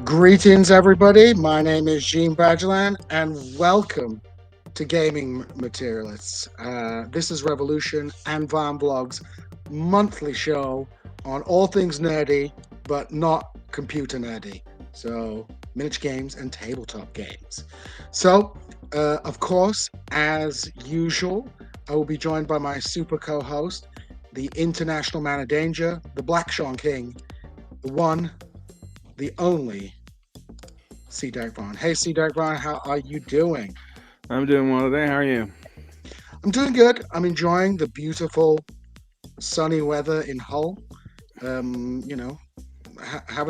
Greetings, everybody. My name is Gene Bajalan, and welcome to Gaming Materialists. This is Revolution and VarnVlog's monthly show on all things nerdy, but not computer nerdy. So, miniature games and tabletop games. So, of course, as usual, I will be joined by my super co-host, the international man of danger, the Black Sean King, the one, the only C. Derek Varn. Hey, C. Derek Varn, how are you doing? I'm doing well today. How are you? I'm doing good. I'm enjoying the beautiful sunny weather in Hull. Having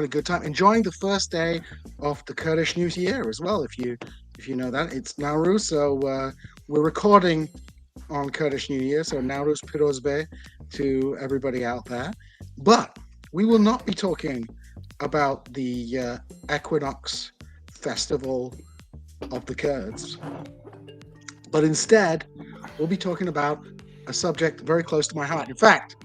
a good time. Enjoying the first day of the Kurdish New Year as well. If you know that, it's Nowruz. So we're recording on Kurdish New Year. So Nowruz Pirozbe to everybody out there. But we will not be talking about the Equinox Festival of the Kurds, but instead we'll be talking about a subject very close to my heart. In fact,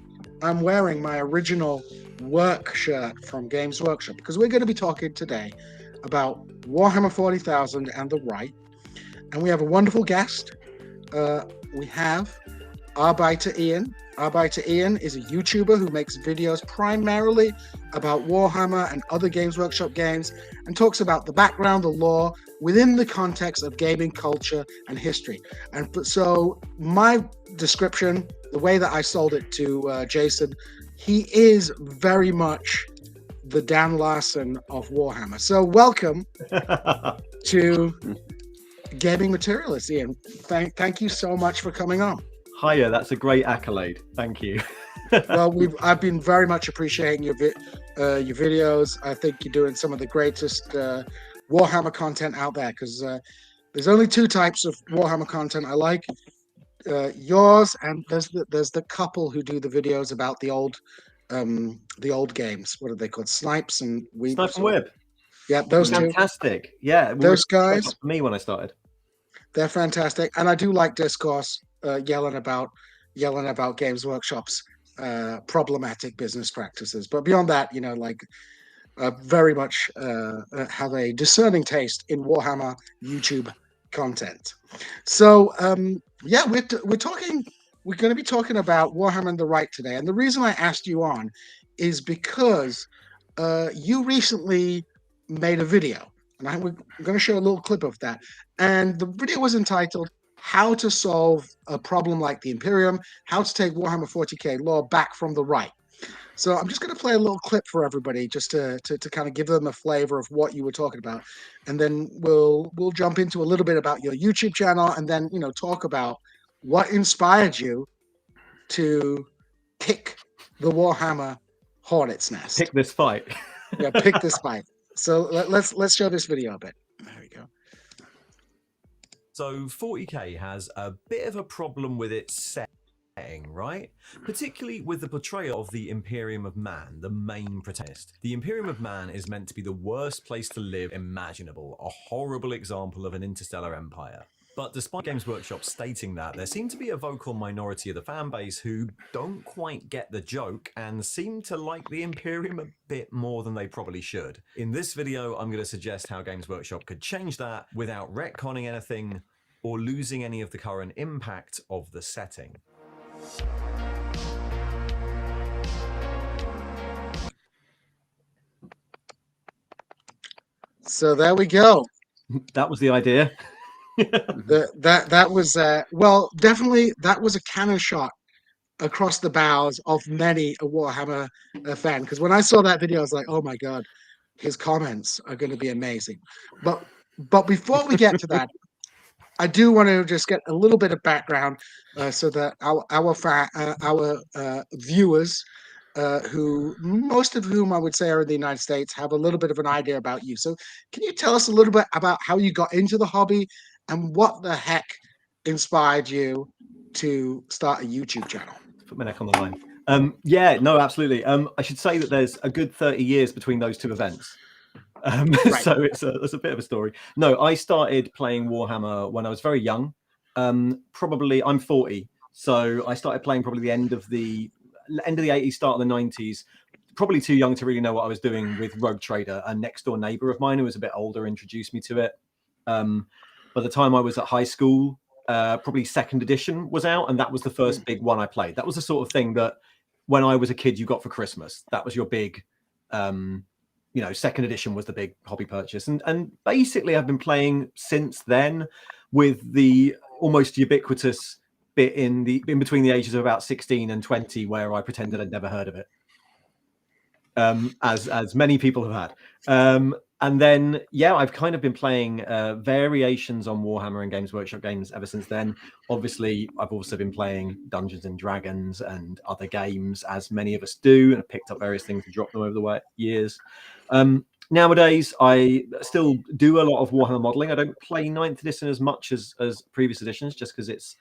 I'm wearing my original work shirt from Games Workshop because we're going to be talking today about Warhammer 40,000 and the Right, and we have a wonderful guest. We have Arbitor Ian. Arbitor Ian is a YouTuber who makes videos primarily about Warhammer and other Games Workshop games and talks about the background, the lore, within the context of gaming culture and history. And so my description, the way that I sold it to Jason, he is very much the Dan Larson of Warhammer. So welcome to Gaming Materialists, Ian. Thank you so much for coming on. Hiya, that's a great accolade. Thank you. Well, I've been very much appreciating your videos. I think you're doing some of the greatest Warhammer content out there because there's only two types of Warhammer content I like. Yours and there's the couple who do the videos about the old games. What are they called? Snipes and Weeb. Snipe and Web. Yeah, those two. Fantastic. Yeah, those guys. For me when I started. They're fantastic, and I do like Discourse yelling about Games Workshop's problematic business practices. But beyond that, very much have a discerning taste in Warhammer YouTube content. So we're talking. We're going to be talking about Warhammer and the Right today, and the reason I asked you on is because you recently made a video, and we're going to show a little clip of that. And the video was entitled "How to Solve a Problem Like the Imperium: How to Take Warhammer 40k Lore Back from the Right." So I'm just going to play a little clip for everybody, just to kind of give them a flavor of what you were talking about, and then we'll jump into a little bit about your YouTube channel, and then talk about what inspired you to pick the Warhammer Hornet's Nest. Pick this fight. Yeah, pick this fight. So let's show this video a bit. There we go. So 40k has a bit of a problem with its setting, right? Particularly with the portrayal of the Imperium of Man, the main protagonist. The Imperium of Man is meant to be the worst place to live imaginable, a horrible example of an interstellar empire. But despite Games Workshop stating that, there seem to be a vocal minority of the fan base who don't quite get the joke and seem to like the Imperium a bit more than they probably should. In this video, I'm going to suggest how Games Workshop could change that without retconning anything or losing any of the current impact of the setting. So there we go. That was the idea. That was definitely that was a cannon shot across the bows of many a Warhammer fan, because when I saw that video I was like, oh my god, his comments are going to be amazing. But before we get to that, I do want to just get a little bit of background so that our viewers, who most of whom I would say are in the United States, have a little bit of an idea about you. So can you tell us a little bit about how you got into the hobby and what the heck inspired you to start a YouTube channel? Put my neck on the line. Yeah, no, absolutely. I should say that there's a good 30 years between those two events. Right. So it's a bit of a story. No, I started playing Warhammer when I was very young. Probably I'm 40, so I started playing probably the end of the 80s, start of the 90s. probably too young to really know what I was doing with Rogue Trader. A next door neighbor of mine who was a bit older introduced me to it. By the time I was at high school, probably second edition was out, and that was the first big one I played. That was the sort of thing that when I was a kid you got for Christmas. That was your big, second edition was the big hobby purchase. And basically I've been playing since then, with the almost ubiquitous bit in between the ages of about 16 and 20 where I pretended I'd never heard of it, as many people have had. And then, I've kind of been playing variations on Warhammer and Games Workshop games ever since then. Obviously, I've also been playing Dungeons and Dragons and other games, as many of us do, and have picked up various things and dropped them over the years. Nowadays, I still do a lot of Warhammer modeling. I don't play 9th edition as much as previous editions, just because it's,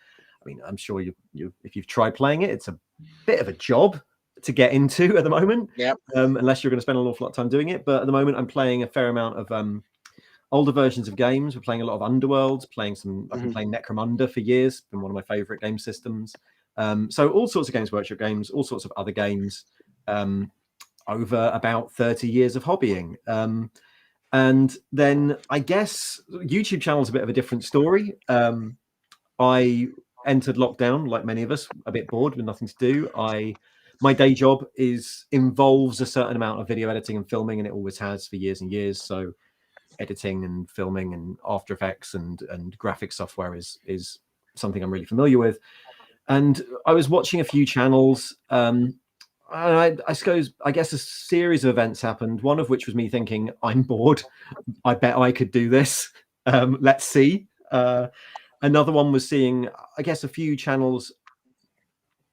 I'm sure if you've tried playing it, it's a bit of a job to get into at the moment. Unless you're going to spend an awful lot of time doing it. But at the moment, I'm playing a fair amount of older versions of games. We're playing a lot of Underworlds, I've been playing Necromunda for years, been one of my favorite game systems. So all sorts of Games Workshop games, all sorts of other games, over about 30 years of hobbying. And then I guess YouTube channel's a bit of a different story. I entered lockdown, like many of us, a bit bored with nothing to do. My day job involves a certain amount of video editing and filming, and it always has for years and years. So editing and filming and After Effects and graphic software is something I'm really familiar with. And I was watching a few channels. I guess a series of events happened, one of which was me thinking, I'm bored. I bet I could do this. Let's see. Another one was seeing, I guess, a few channels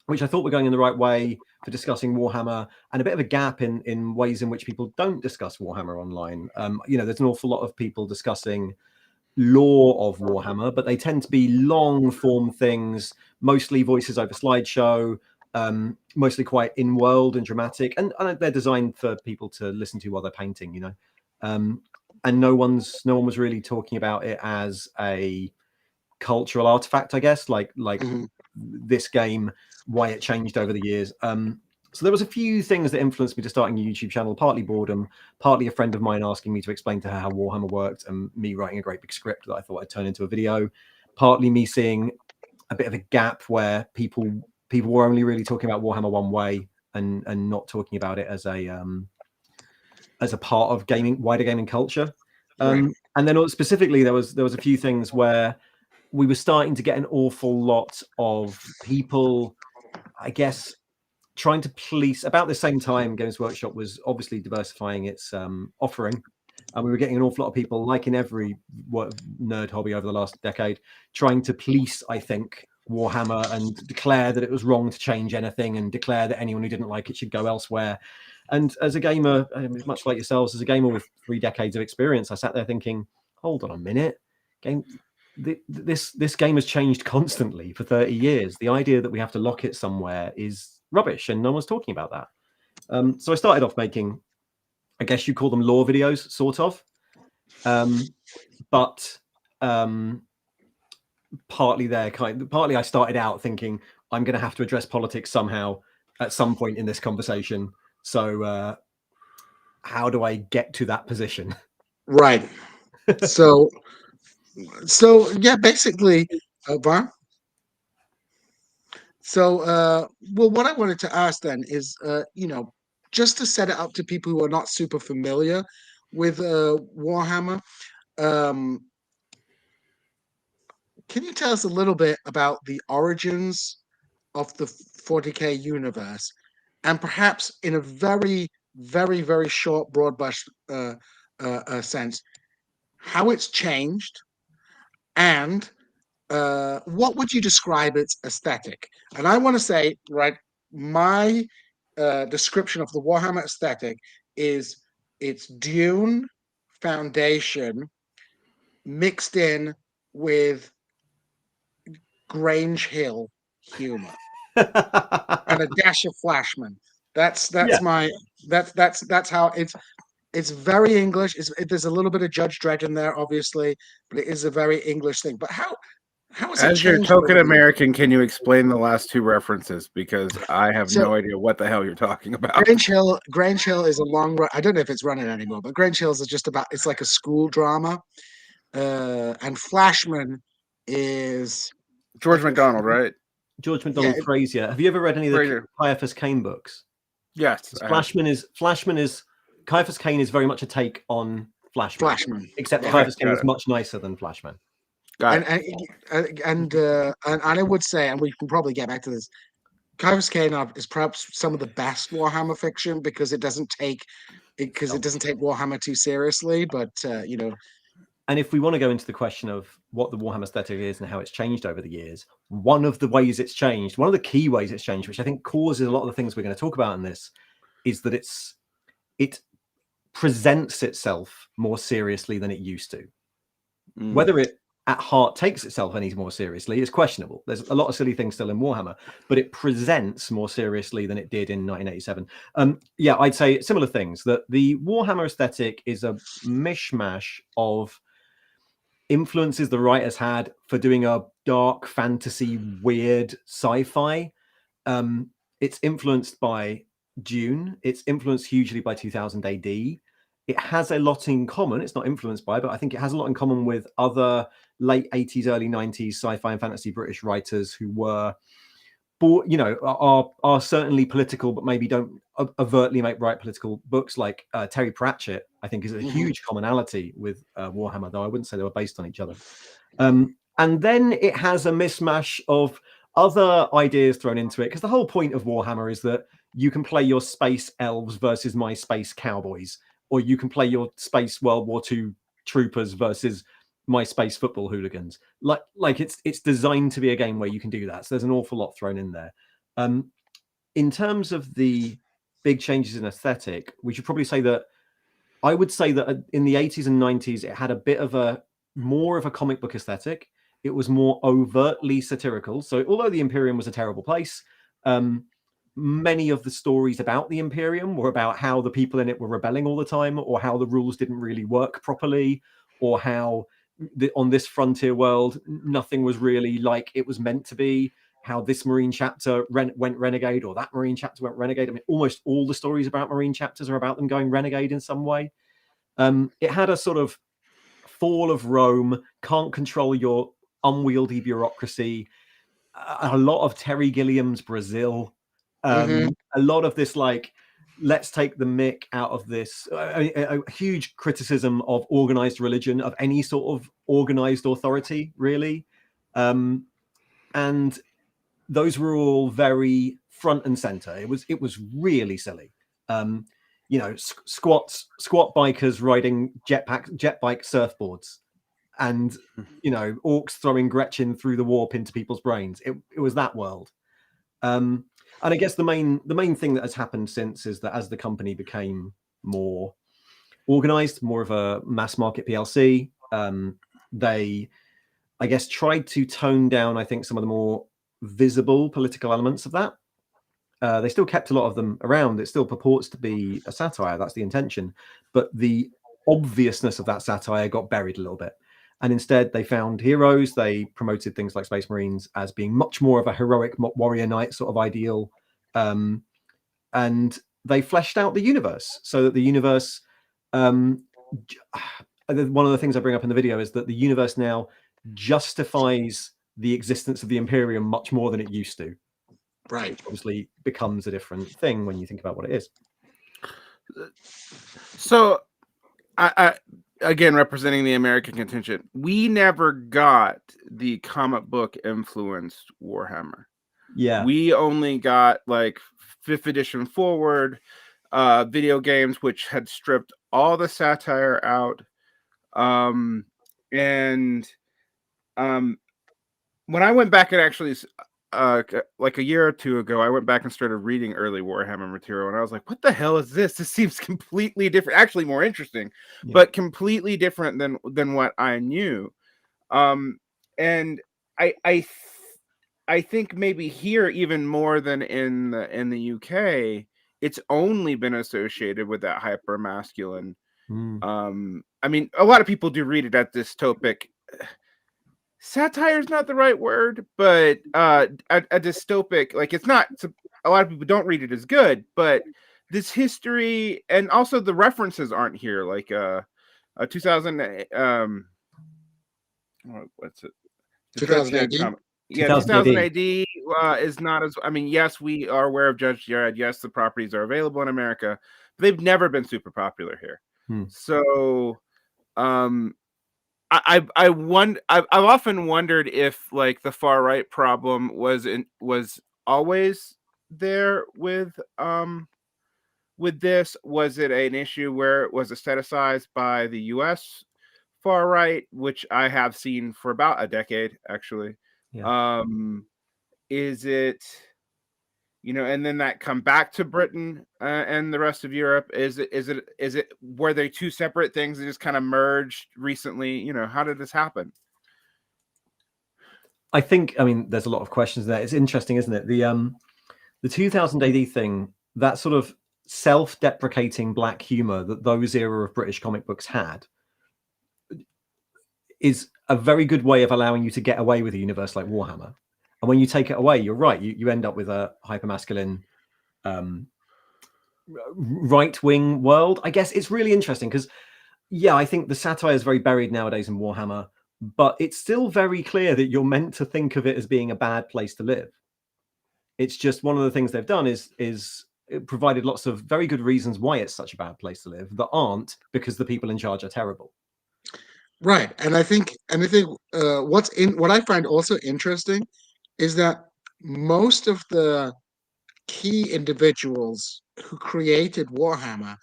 which I thought were going in the right way for discussing Warhammer, and a bit of a gap in ways in which people don't discuss Warhammer online. There's an awful lot of people discussing lore of Warhammer, but they tend to be long form things, mostly voices over slideshow, mostly quite in-world and dramatic, and they're designed for people to listen to while they're painting, and no one was really talking about it as a cultural artifact, I guess, like this game, why it changed over the years. So there was a few things that influenced me to starting a YouTube channel, partly boredom, partly a friend of mine asking me to explain to her how Warhammer worked, and me writing a great big script that I thought I'd turn into a video, partly me seeing a bit of a gap where people were only really talking about Warhammer one way and not talking about it as a part of wider gaming culture. And then specifically there was a few things where we were starting to get an awful lot of people, I guess, trying to police. About the same time, Games Workshop was obviously diversifying its offering, and we were getting an awful lot of people, like in every nerd hobby over the last decade, trying to police, I think, Warhammer and declare that it was wrong to change anything, and declare that anyone who didn't like it should go elsewhere. And as a gamer, much like yourselves, as a gamer with 3 decades of experience, I sat there thinking, hold on a minute, this game has changed constantly for 30 years. The idea that we have to lock it somewhere is rubbish, and no one's talking about that. So I started off making, I guess you call them lore videos, sort of. But partly I started out thinking I'm going to have to address politics somehow at some point in this conversation. So how do I get to that position? Right. So yeah, basically, Varn. So, well, what I wanted to ask then is, just to set it up to people who are not super familiar with Warhammer, can you tell us a little bit about the origins of the 40K universe, and perhaps in a very, very, very short, broad brush sense, how it's changed, and what would you describe its aesthetic? And I want to say, right, my description of the Warhammer aesthetic is it's Dune foundation mixed in with Grange Hill humor and a dash of Flashman. That's my that's how it's very English. There's a little bit of Judge Dredd in there, obviously, but it is a very English thing. But How has it As your changed token over the years? American, can you explain the last two references? Because I have So- no idea what the hell you're talking about. Grange Hill is a long run. I don't know if it's running anymore, but Grange Hill is just about. It's like a school drama, and Flashman is George McDonald, right? George yeah, MacDonald Frazier. Have you ever read any of the Frazier. Caiaphas Cain books? Yes. I have. Flashman is Caiaphas Cain is very much a take on Flashman, Flashman. except Yeah. Caiaphas Cain got is it. much nicer than Flashman. Got and and I would say, and we can probably get back to this. Kairos Cain is perhaps some of the best Warhammer fiction because it doesn't take Warhammer too seriously. But And if we want to go into the question of what the Warhammer aesthetic is and how it's changed over the years, one of the ways it's changed, one of the key ways it's changed, which I think causes a lot of the things we're going to talk about in this, is that it presents itself more seriously than it used to. Whether it at heart takes itself any more seriously is questionable. There's a lot of silly things still in Warhammer, but it presents more seriously than it did in 1987. Yeah, I'd say similar things, that the Warhammer aesthetic is a mishmash of influences the writers had for doing a dark fantasy, weird sci-fi. It's influenced by Dune. It's influenced hugely by 2000 AD. It has a lot in common. It's not influenced by, but I think it has a lot in common with other late 80s, early 90s sci-fi and fantasy British writers who were, are certainly political, but maybe don't overtly write political books. Like Terry Pratchett, I think, is a huge commonality with Warhammer, though I wouldn't say they were based on each other. And then it has a mismatch of other ideas thrown into it, because the whole point of Warhammer is that you can play your space elves versus my space cowboys, or you can play your space World War II troopers versus my space football hooligans. Like it's designed to be a game where you can do that. So there's an awful lot thrown in there. In terms of the big changes in aesthetic, we should probably say that I would say that in the 80s and 90s, it had a bit of more of a comic book aesthetic. It was more overtly satirical. So although the Imperium was a terrible place, many of the stories about the Imperium were about how the people in it were rebelling all the time, or how the rules didn't really work properly, or how on this frontier world, nothing was really like it was meant to be, how this Marine chapter went renegade, or that Marine chapter went renegade. I mean, almost all the stories about Marine chapters are about them going renegade in some way. It had a sort of fall of Rome, can't control your unwieldy bureaucracy, a lot of Terry Gilliam's Brazil, a lot of this, like, let's take the mick out of this, a huge criticism of organized religion, of any sort of organized authority, really. And those were all very front and center. It was really silly. Squat bikers riding jet bike surfboards, and orcs throwing Gretchen through the warp into people's brains. It was that world. And I guess the main thing that has happened since is that as the company became more organized, more of a mass market PLC, they, I guess, tried to tone down, I think, some of the more visible political elements of that. They still kept a lot of them around. It still purports to be a satire. That's the intention. But the obviousness of that satire got buried a little bit. And instead, they found heroes. They promoted things like Space Marines as being much more of a heroic warrior knight sort of ideal. And they fleshed out the universe so that the universe... one of the things I bring up in the video is that the universe now justifies the existence of the Imperium much more than it used to. Right. Which obviously becomes a different thing when you think about what it is. So, I again, representing the American contingent, we never got the comic book influenced Warhammer. Yeah. We only got like 5th edition forward, video games, which had stripped all the satire out. When I went back and actually, like a year or two ago, I went back and started reading early Warhammer material, and I was like, what the hell is this? This seems completely different, actually more interesting, but completely different than what I knew. And I think maybe here, even more than in the UK, it's only been associated with that hyper masculine. I mean, a lot of people do read it as dystopic satire is not the right word, but a dystopic, like it's not. A lot of people don't read it as good, but this history and also the references aren't here. Like 2000, what's it? The 2000 Judge Dredd AD. comic. Yeah, 2000 2000 AD is not as. I mean, yes, we are aware of Judge Dredd. Yes, the properties are available in America. But they've never been super popular here. So, I've often wondered if like the far right problem was always there with this. Was it an issue where it was aestheticized by the U.S. far right, which I have seen for about a decade actually? Yeah. Is it, and then that come back to Britain and the rest of Europe? Is it were they two separate things that just kind of merged recently? How did this happen? I think, I mean, there's a lot of questions there. It's interesting, isn't it? The 2000 AD thing, that sort of self-deprecating black humor that those era of British comic books had, is a very good way of allowing you to get away with a universe like Warhammer. And when you take it away, you're right, you end up with a hypermasculine right-wing world. I guess it's really interesting because, yeah, I think the satire is very buried nowadays in Warhammer, but it's still very clear that you're meant to think of it as being a bad place to live. It's just one of the things they've done is it provided lots of very good reasons why it's such a bad place to live that aren't because the people in charge are terrible. Right, and I think what I find also interesting is that most of the key individuals who created Warhammer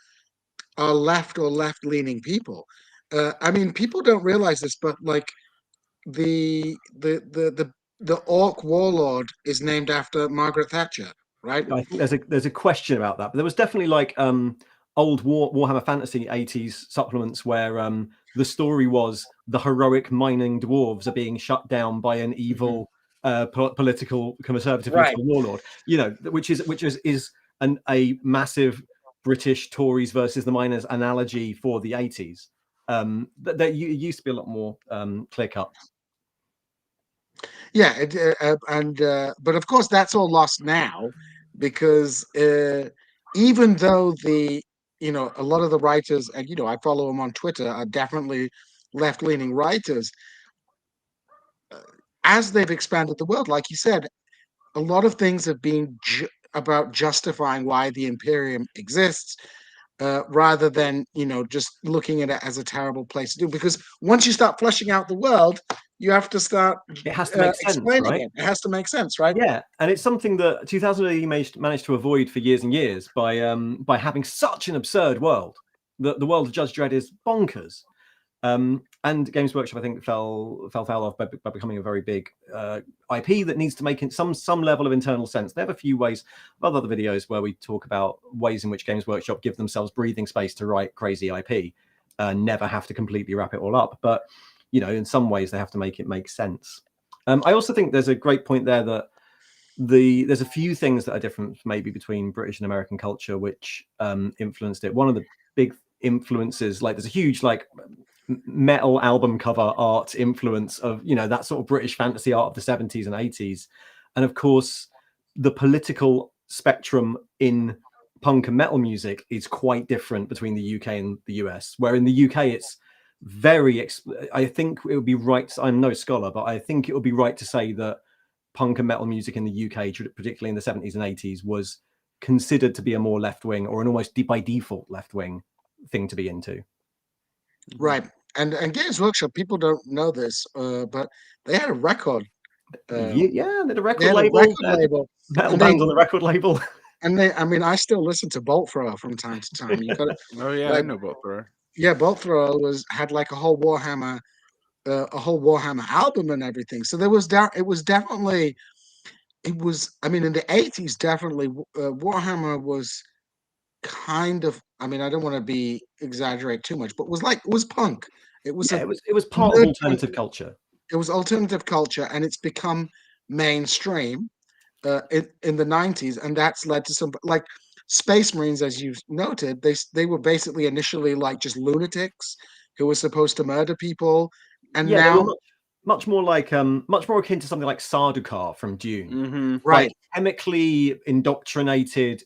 are left or left-leaning people. I mean, people don't realize this, but like the orc warlord is named after Margaret Thatcher, right? I think there's a question about that, but there was definitely like old Warhammer Fantasy 80s supplements where the story was the heroic mining dwarves are being shut down by an evil political conservative political warlord, which is a massive British Tories versus the miners analogy for the 80s. That used to be a lot more clear cut. Yeah, but of course that's all lost now because even though a lot of the writers, and I follow them on Twitter, are definitely left-leaning writers. As they've expanded the world, like you said, a lot of things have been about justifying why the Imperium exists, rather than just looking at it as a terrible place to do. Because once you start fleshing out the world, you have to start. It has to make sense, right? It has to make sense, right? Yeah, and it's something that 2000 AD managed to avoid for years and years by having such an absurd world. The world of Judge Dredd is bonkers. And Games Workshop, I think, fell foul of by becoming a very big IP that needs to make some level of internal sense. They have a few ways of other videos where we talk about ways in which Games Workshop give themselves breathing space to write crazy IP and never have to completely wrap it all up. But in some ways they have to make it make sense. I also think there's a great point there that there's a few things that are different maybe between British and American culture which influenced it. One of the big influences, like there's a huge like metal album cover art influence of that sort of British fantasy art of the 70s and 80s, and of course the political spectrum in punk and metal music is quite different between the UK and the US, where in the UK it's very I think it would be right, I'm no scholar, but I think it would be right to say that punk and metal music in the UK, particularly in the 70s and 80s, was considered to be a more left-wing or an almost by default left-wing thing to be into. Right. And Games Workshop, people don't know this, but they had a record. Yeah, they had a record They had label. a record label. Metal bands on the record label. And I still listen to Bolt Thrower from time to time. You got it. Oh yeah, I know Bolt Thrower. Yeah, Bolt Thrower had like a whole Warhammer album and everything. So it was definitely, in the 80s, definitely Warhammer was kind of, I don't want to exaggerate too much, but it was punk. It was it was part of alternative culture. It was alternative culture, and it's become mainstream in the 90s, and that's led to some like Space Marines, as you noted. They were basically initially like just lunatics who were supposed to murder people, and now much more akin to something like Sardaukar from Dune. Mm-hmm. Right. Like chemically indoctrinated,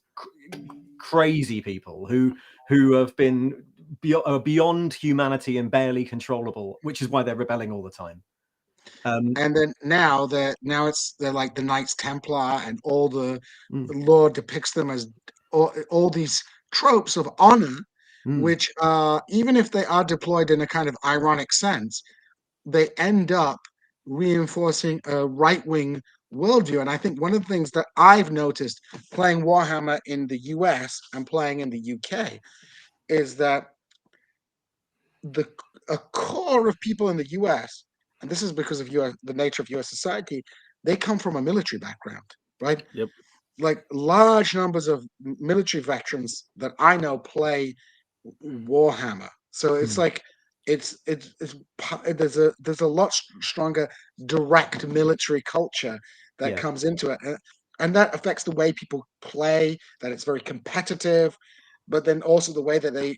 crazy people who have been beyond humanity and barely controllable, which is why they're rebelling all the time. And then now they're like the Knights Templar, and all the lore depicts them as all these tropes of honor, which even if they are deployed in a kind of ironic sense, they end up reinforcing a right-wing worldview. And I think one of the things that I've noticed playing Warhammer in the US and playing in the UK is that a core of people in the US, and this is because of the nature of US society, they come from a military background, right? Yep. Like large numbers of military veterans that I know play Warhammer. So it's like there's a lot stronger direct military culture that comes into it, and that affects the way people play. That it's very competitive, but then also the way that they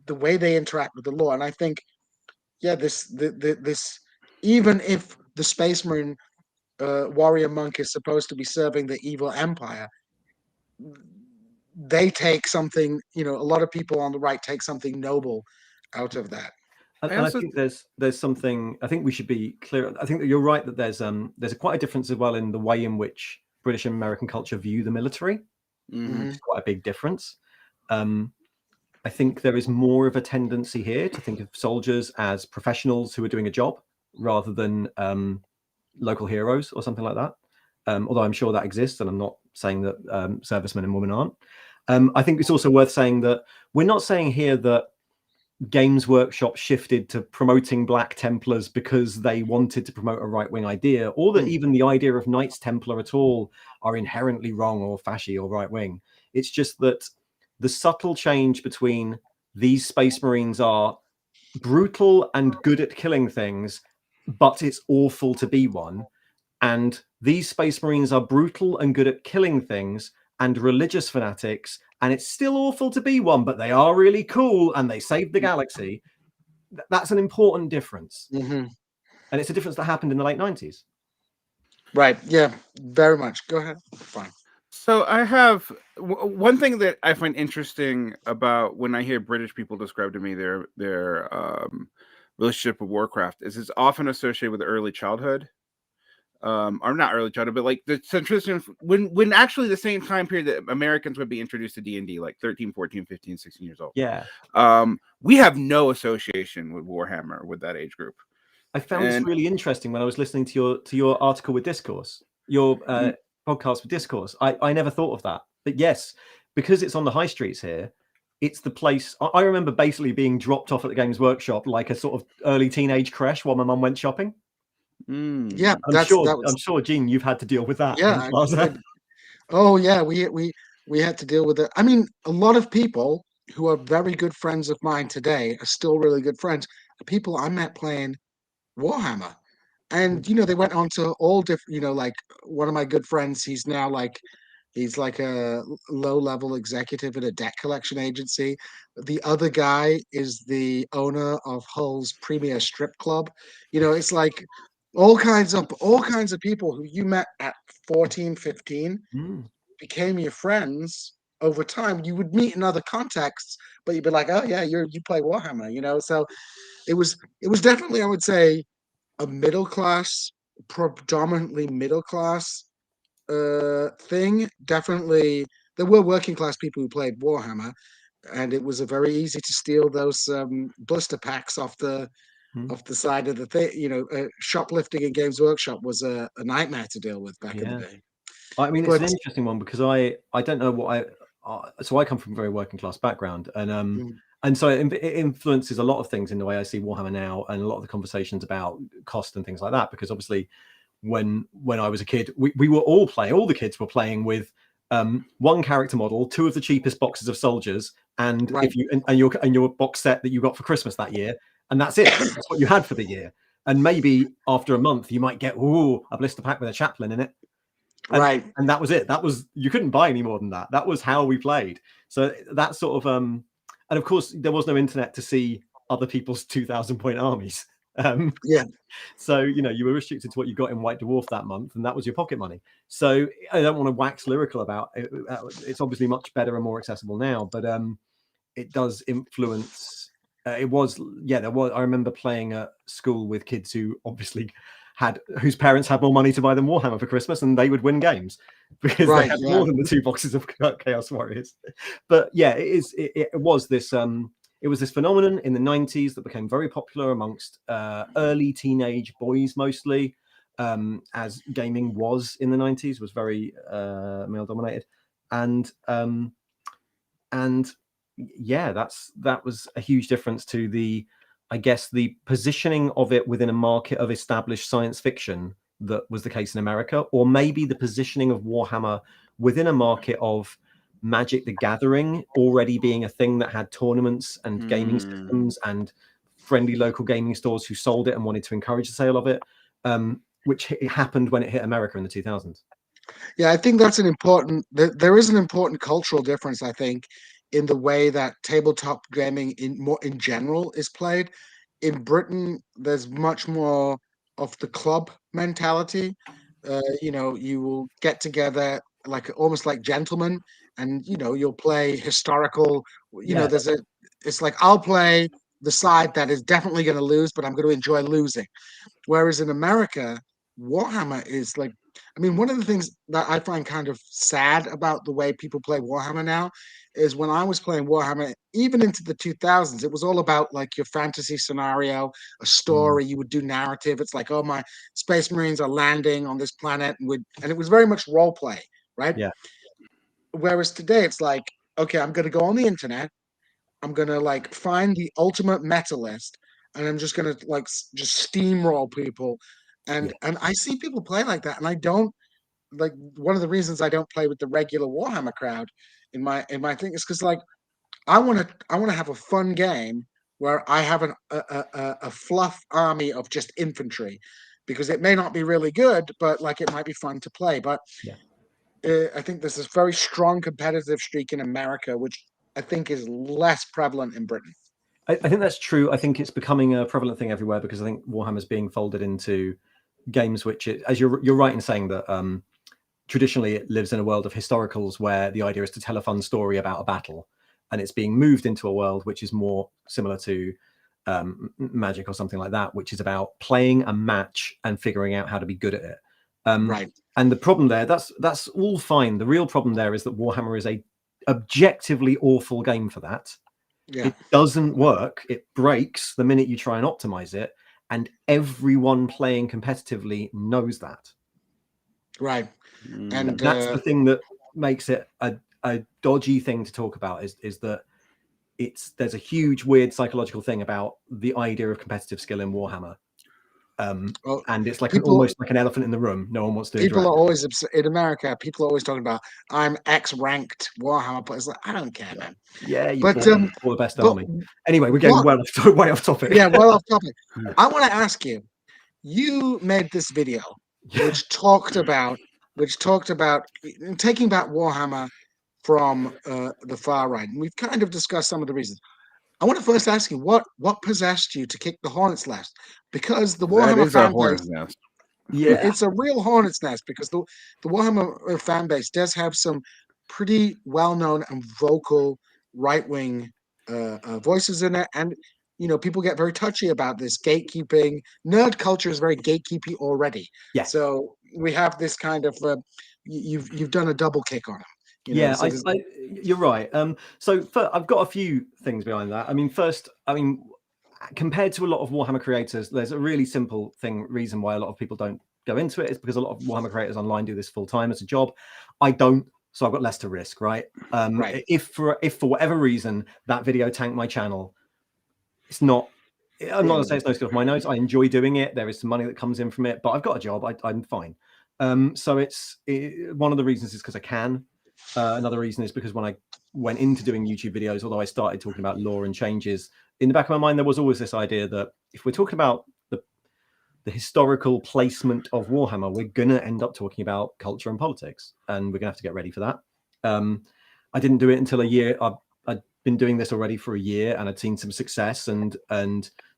the way they interact with the law. And I think this even if the Space Marine warrior monk is supposed to be serving the evil empire, they take something, a lot of people on the right take something noble out of that. And I think there's something, I think we should be clear. I think that you're right that there's quite a difference as well in the way in which British and American culture view the military. Mm-hmm. Which is quite a big difference. I think there is more of a tendency here to think of soldiers as professionals who are doing a job rather than local heroes or something like that. Although I'm sure that exists, and I'm not saying that servicemen and women aren't. I think it's also worth saying that we're not saying here that Games Workshop shifted to promoting Black Templars because they wanted to promote a right-wing idea, or that even the idea of Knights Templar at all are inherently wrong or fashy or right-wing. It's just that the subtle change between these Space Marines are brutal and good at killing things, but it's awful to be one, and these Space Marines are brutal and good at killing things and religious fanatics, and it's still awful to be one, but they are really cool and they saved the galaxy. That's an important difference. And it's a difference that happened in the late 90s. Right. Yeah, very much. Go ahead. Fine. So I have one thing that I find interesting about when I hear British people describe to me their relationship with Warcraft is it's often associated with early childhood. Or not early childhood, but like the transition when actually the same time period that Americans would be introduced to D&D, like 13, 14, 15, 16 years old. Yeah. We have no association with Warhammer with that age group. I found this really interesting when I was listening to your article with Discourse, your podcast with Discourse. I never thought of that. But yes, because it's on the high streets here, it's the place. I remember basically being dropped off at the Games Workshop like a sort of early teenage crash while my mum went shopping. Yeah, I'm sure, Gene, you've had to deal with that. Yeah. Oh yeah, we had to deal with it. I mean, a lot of people who are very good friends of mine today are still really good friends. People I met playing Warhammer, and they went on to all different. Like one of my good friends, he's like a low-level executive at a debt collection agency. The other guy is the owner of Hull's premier strip club. It's like all kinds of people who you met at 14, 15 became your friends over time. You would meet in other contexts, but you'd be like, oh yeah, you play Warhammer, So it was definitely, I would say, a predominantly middle class thing. Definitely there were working class people who played Warhammer, and it was very easy to steal those blister packs off the side of the thing. Shoplifting in Games Workshop was a nightmare to deal with back in the day. I mean, it's an interesting one because I don't know what so I come from a very working class background, and so it influences a lot of things in the way I see Warhammer now, and a lot of the conversations about cost and things like that. Because obviously, when I was a kid, we were all the kids were playing with one character model, two of the cheapest boxes of soldiers, and your box set that you got for Christmas that year, and that's it. That's what you had for the year. And maybe after a month, you might get a blister pack with a chaplain in it. And that was it. You couldn't buy any more than that. That was how we played. So that sort of and of course there was no internet to see other people's 2,000 point armies. Yeah. So, you were restricted to what you got in White Dwarf that month, and that was your pocket money. So I don't want to wax lyrical about it. It's obviously much better and more accessible now, but it does influence. It was, there was. I remember playing at school with kids who obviously whose parents had more money to buy them Warhammer for Christmas, and they would win games because they had more than the 2 boxes of Chaos Warriors. But yeah, it was this. It was this phenomenon in the 90s that became very popular amongst early teenage boys, mostly, as gaming was in the 90s, was very male dominated, and yeah, that was a huge difference to the positioning of it within a market of established science fiction that was the case in America, or maybe the positioning of Warhammer within a market of Magic the Gathering already being a thing that had tournaments and gaming systems and friendly local gaming stores who sold it and wanted to encourage the sale of it, which happened when it hit America in the 2000s. Yeah, I think that's there is an important cultural difference, I think, in the way that tabletop gaming in general is played. In Britain, there's much more of the club mentality. You will get together almost like gentlemen, and you'll play historical. It's like I'll play the side that is definitely going to lose, but I'm going to enjoy losing. Whereas in America, Warhammer is like, I mean, one of the things that I find kind of sad about the way people play Warhammer now is when I was playing Warhammer, even into the 2000s, it was all about like your fantasy scenario, a story. You would do narrative. It's like, oh, my Space Marines are landing on this planet, and it was very much role play, right? Yeah. Whereas today, it's like, okay, I'm going to go on the internet. I'm going to like find the ultimate meta list, and I'm just going to like just steamroll people. And I see people play like that, and I don't like. One of the reasons I don't play with the regular Warhammer crowd in my thing is because like I want to have a fun game where I have a fluff army of just infantry, because it may not be really good, but like it might be fun to play. But I think there's this very strong competitive streak in America, which I think is less prevalent in Britain. I think that's true. I think it's becoming a prevalent thing everywhere because I think Warhammer's being folded into games which, as you're right in saying that traditionally it lives in a world of historicals where the idea is to tell a fun story about a battle, and it's being moved into a world which is more similar to Magic or something like that, which is about playing a match and figuring out how to be good at it. Right. And the problem there, that's all fine. The real problem there is that Warhammer is a objectively awful game for that. Yeah. It doesn't work. It breaks the minute you try and optimize it, and everyone playing competitively knows that. Right. And that's the thing that makes it a dodgy thing to talk about is that there's a huge weird psychological thing about the idea of competitive skill in Warhammer. And it's like almost like an elephant in the room. No one wants to. People are always in America. People are always talking about I'm X ranked Warhammer players. Like, I don't care, man. Yeah, but for the best army. Anyway, we're getting way off topic. Yeah, well off topic. I want to ask you. You made this video which talked about taking back Warhammer from the far right, and we've kind of discussed some of the reasons. I want to first ask you what possessed you to kick the hornet's nest, because the Warhammer fan base, it's a real hornet's nest, because the Warhammer fan base does have some pretty well-known and vocal right-wing voices in it, and people get very touchy about this gatekeeping. Nerd culture is very gatekeepy already. Yeah. So we have this kind of you've done a double kick on them. You're right. So I've got a few things behind that. I mean, first, compared to a lot of Warhammer creators, there's a really simple reason why a lot of people don't go into it. Is because a lot of Warhammer creators online do this full time as a job. I don't, so I've got less to risk, right? Right. If for whatever reason that video tanked my channel, I'm not going to say it's no skill of my nose. I enjoy doing it. There is some money that comes in from it, but I've got a job. I'm fine. So one of the reasons is because I can. Another reason is because when I went into doing YouTube videos, although I started talking about lore and changes, in the back of my mind there was always this idea that if we're talking about the historical placement of Warhammer, we're gonna end up talking about culture and politics, and we're gonna have to get ready for that. I didn't do it until a year. I'd been doing this already for a year, and I'd seen some success, and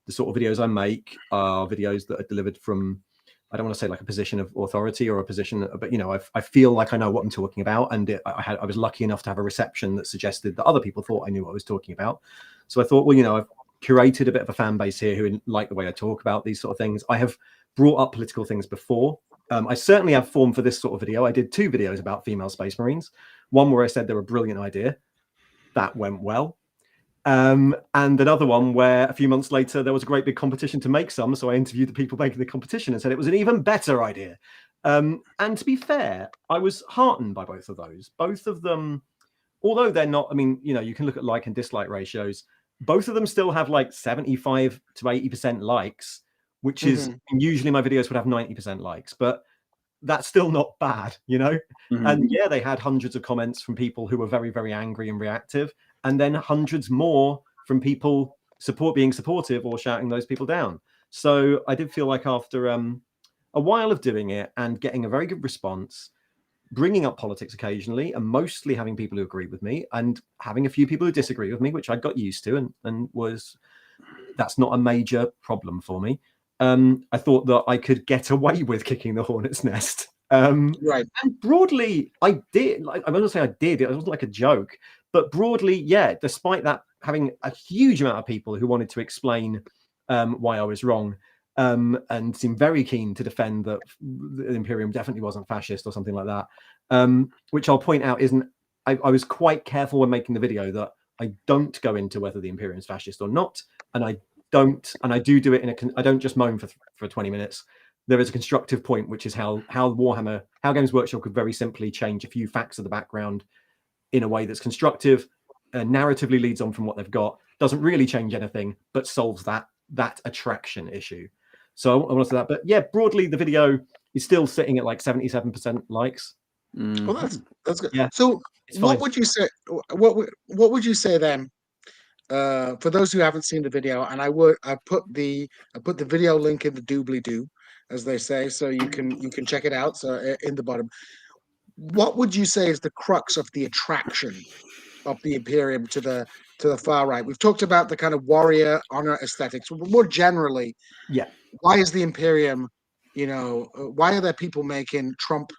the sort of videos I make are videos that are delivered from, I don't want to say like a position of authority or a position, but you know, I feel like I know what I'm talking about, and I was lucky enough to have a reception that suggested that other people thought I knew what I was talking about. So I thought, well, you know, I've curated a bit of a fan base here who like the way I talk about these sort of things. I have brought up political things before. I certainly have form for this sort of video. I did 2 videos about female Space Marines. One where I said they're a brilliant idea. That went well. And another one where a few months later there was a great big competition to make some, so I interviewed the people making the competition and said it was an even better idea. And to be fair, I was heartened by both of those. Both of them, although they're not, I mean, you know, you can look at like and dislike ratios, both of them still have like 75 to 80% likes, which is usually my videos would have 90% likes, but that's still not bad, you know? And yeah, they had hundreds of comments from people who were very, very angry and reactive, and then hundreds more from people being supportive or shouting those people down. So I did feel like after a while of doing it and getting a very good response, bringing up politics occasionally and mostly having people who agree with me and having a few people who disagree with me, which I got used to and that's not a major problem for me. I thought that I could get away with kicking the hornet's nest. Right. And broadly, I did. Like, I'm going to say I did. It wasn't like a joke. But broadly, yeah, despite that, having a huge amount of people who wanted to explain why I was wrong and seemed very keen to defend that the Imperium definitely wasn't fascist or something like that, which I'll point out isn't... I was quite careful when making the video that I don't go into whether the Imperium is fascist or not, and I do it in a... I don't just moan for 20 minutes. There is a constructive point, which is how Games Workshop could very simply change a few facts of the background in a way that's constructive, narratively leads on from what they've got, doesn't really change anything, but solves that attraction issue. So I want to say that. But yeah, broadly, the video is still sitting at like 77% likes. Well, that's good. Yeah, so what fine. would you say? What would you say then? For those who haven't seen the video, and I put the video link in the doobly-doo, as they say, so you can check it out. So in the bottom, what would you say is the crux of the attraction of the Imperium to the far right? We've talked about the kind of warrior honor aesthetics, but more generally, yeah, why is the Imperium? You know, why are there people making Trump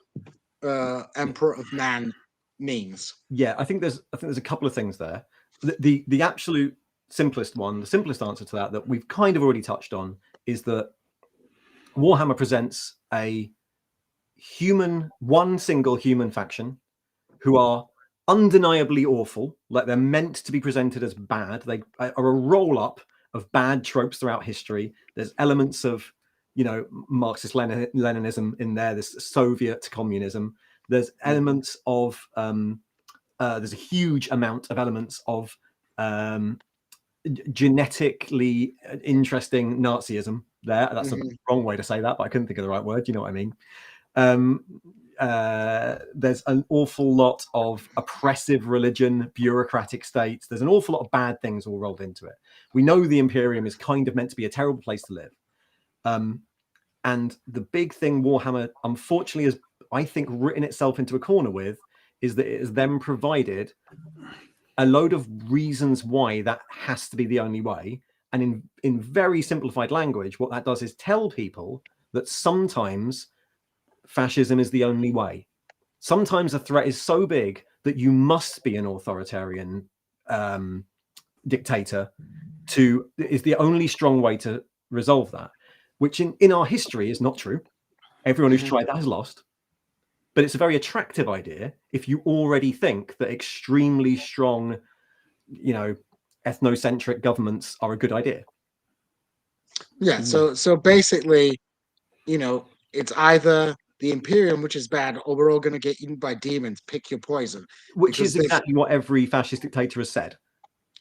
Emperor of Man memes? Yeah, I think there's a couple of things there. The absolute simplest one, the simplest answer to that we've kind of already touched on, is that Warhammer presents one single human faction who are undeniably awful, like they're meant to be presented as bad. They are a roll-up of bad tropes throughout history. There's elements of, you know, Marxist Leninism in there. There's Soviet communism. There's elements of there's a huge amount of elements of genetically interesting Nazism there. That's a wrong way to say that, but I couldn't think of the right word. You know what I mean? There's an awful lot of oppressive religion, bureaucratic states. There's an awful lot of bad things all rolled into it. We know the Imperium is kind of meant to be a terrible place to live. And the big thing Warhammer, unfortunately, has, I think, written itself into a corner with, is that it has then provided a load of reasons why that has to be the only way. And in very simplified language, what that does is tell people that sometimes fascism is the only way. Sometimes a threat is so big that you must be an authoritarian dictator is the only strong way to resolve that, which in our history is not true. Everyone who's tried that has lost. But it's a very attractive idea if you already think that extremely strong, you know, ethnocentric governments are a good idea. Yeah. So basically, you know, it's either the Imperium, which is bad, or we're all going to get eaten by demons. Pick your poison. Which is exactly what every fascist dictator has said.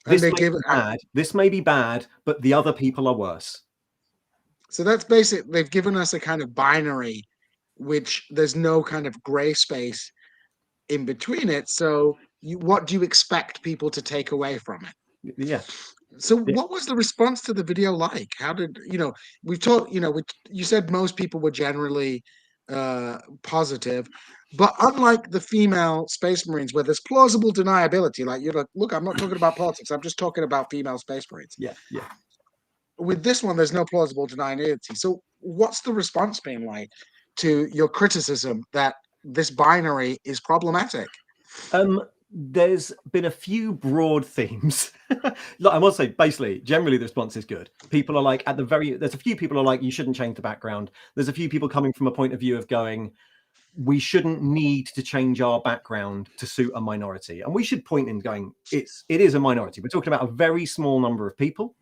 This may be bad, but the other people are worse. So that's basic. They've given us a kind of binary, which there's no kind of gray space in between it. So what do you expect people to take away from it? Yeah. So what was the response to the video like? How did, you know, we've talked, you know, you said most people were generally positive, but unlike the female Space Marines where there's plausible deniability, like you're like, look, I'm not talking about politics, I'm just talking about female Space Marines. Yeah. with this one, there's no plausible deniability. So what's the response been like to your criticism that this binary is problematic? There's been a few broad themes. I must say, basically, generally the response is good. People are like, there's a few people are like, you shouldn't change the background. There's a few people coming from a point of view of going, we shouldn't need to change our background to suit a minority. And we should point in going, it is a minority. We're talking about a very small number of people,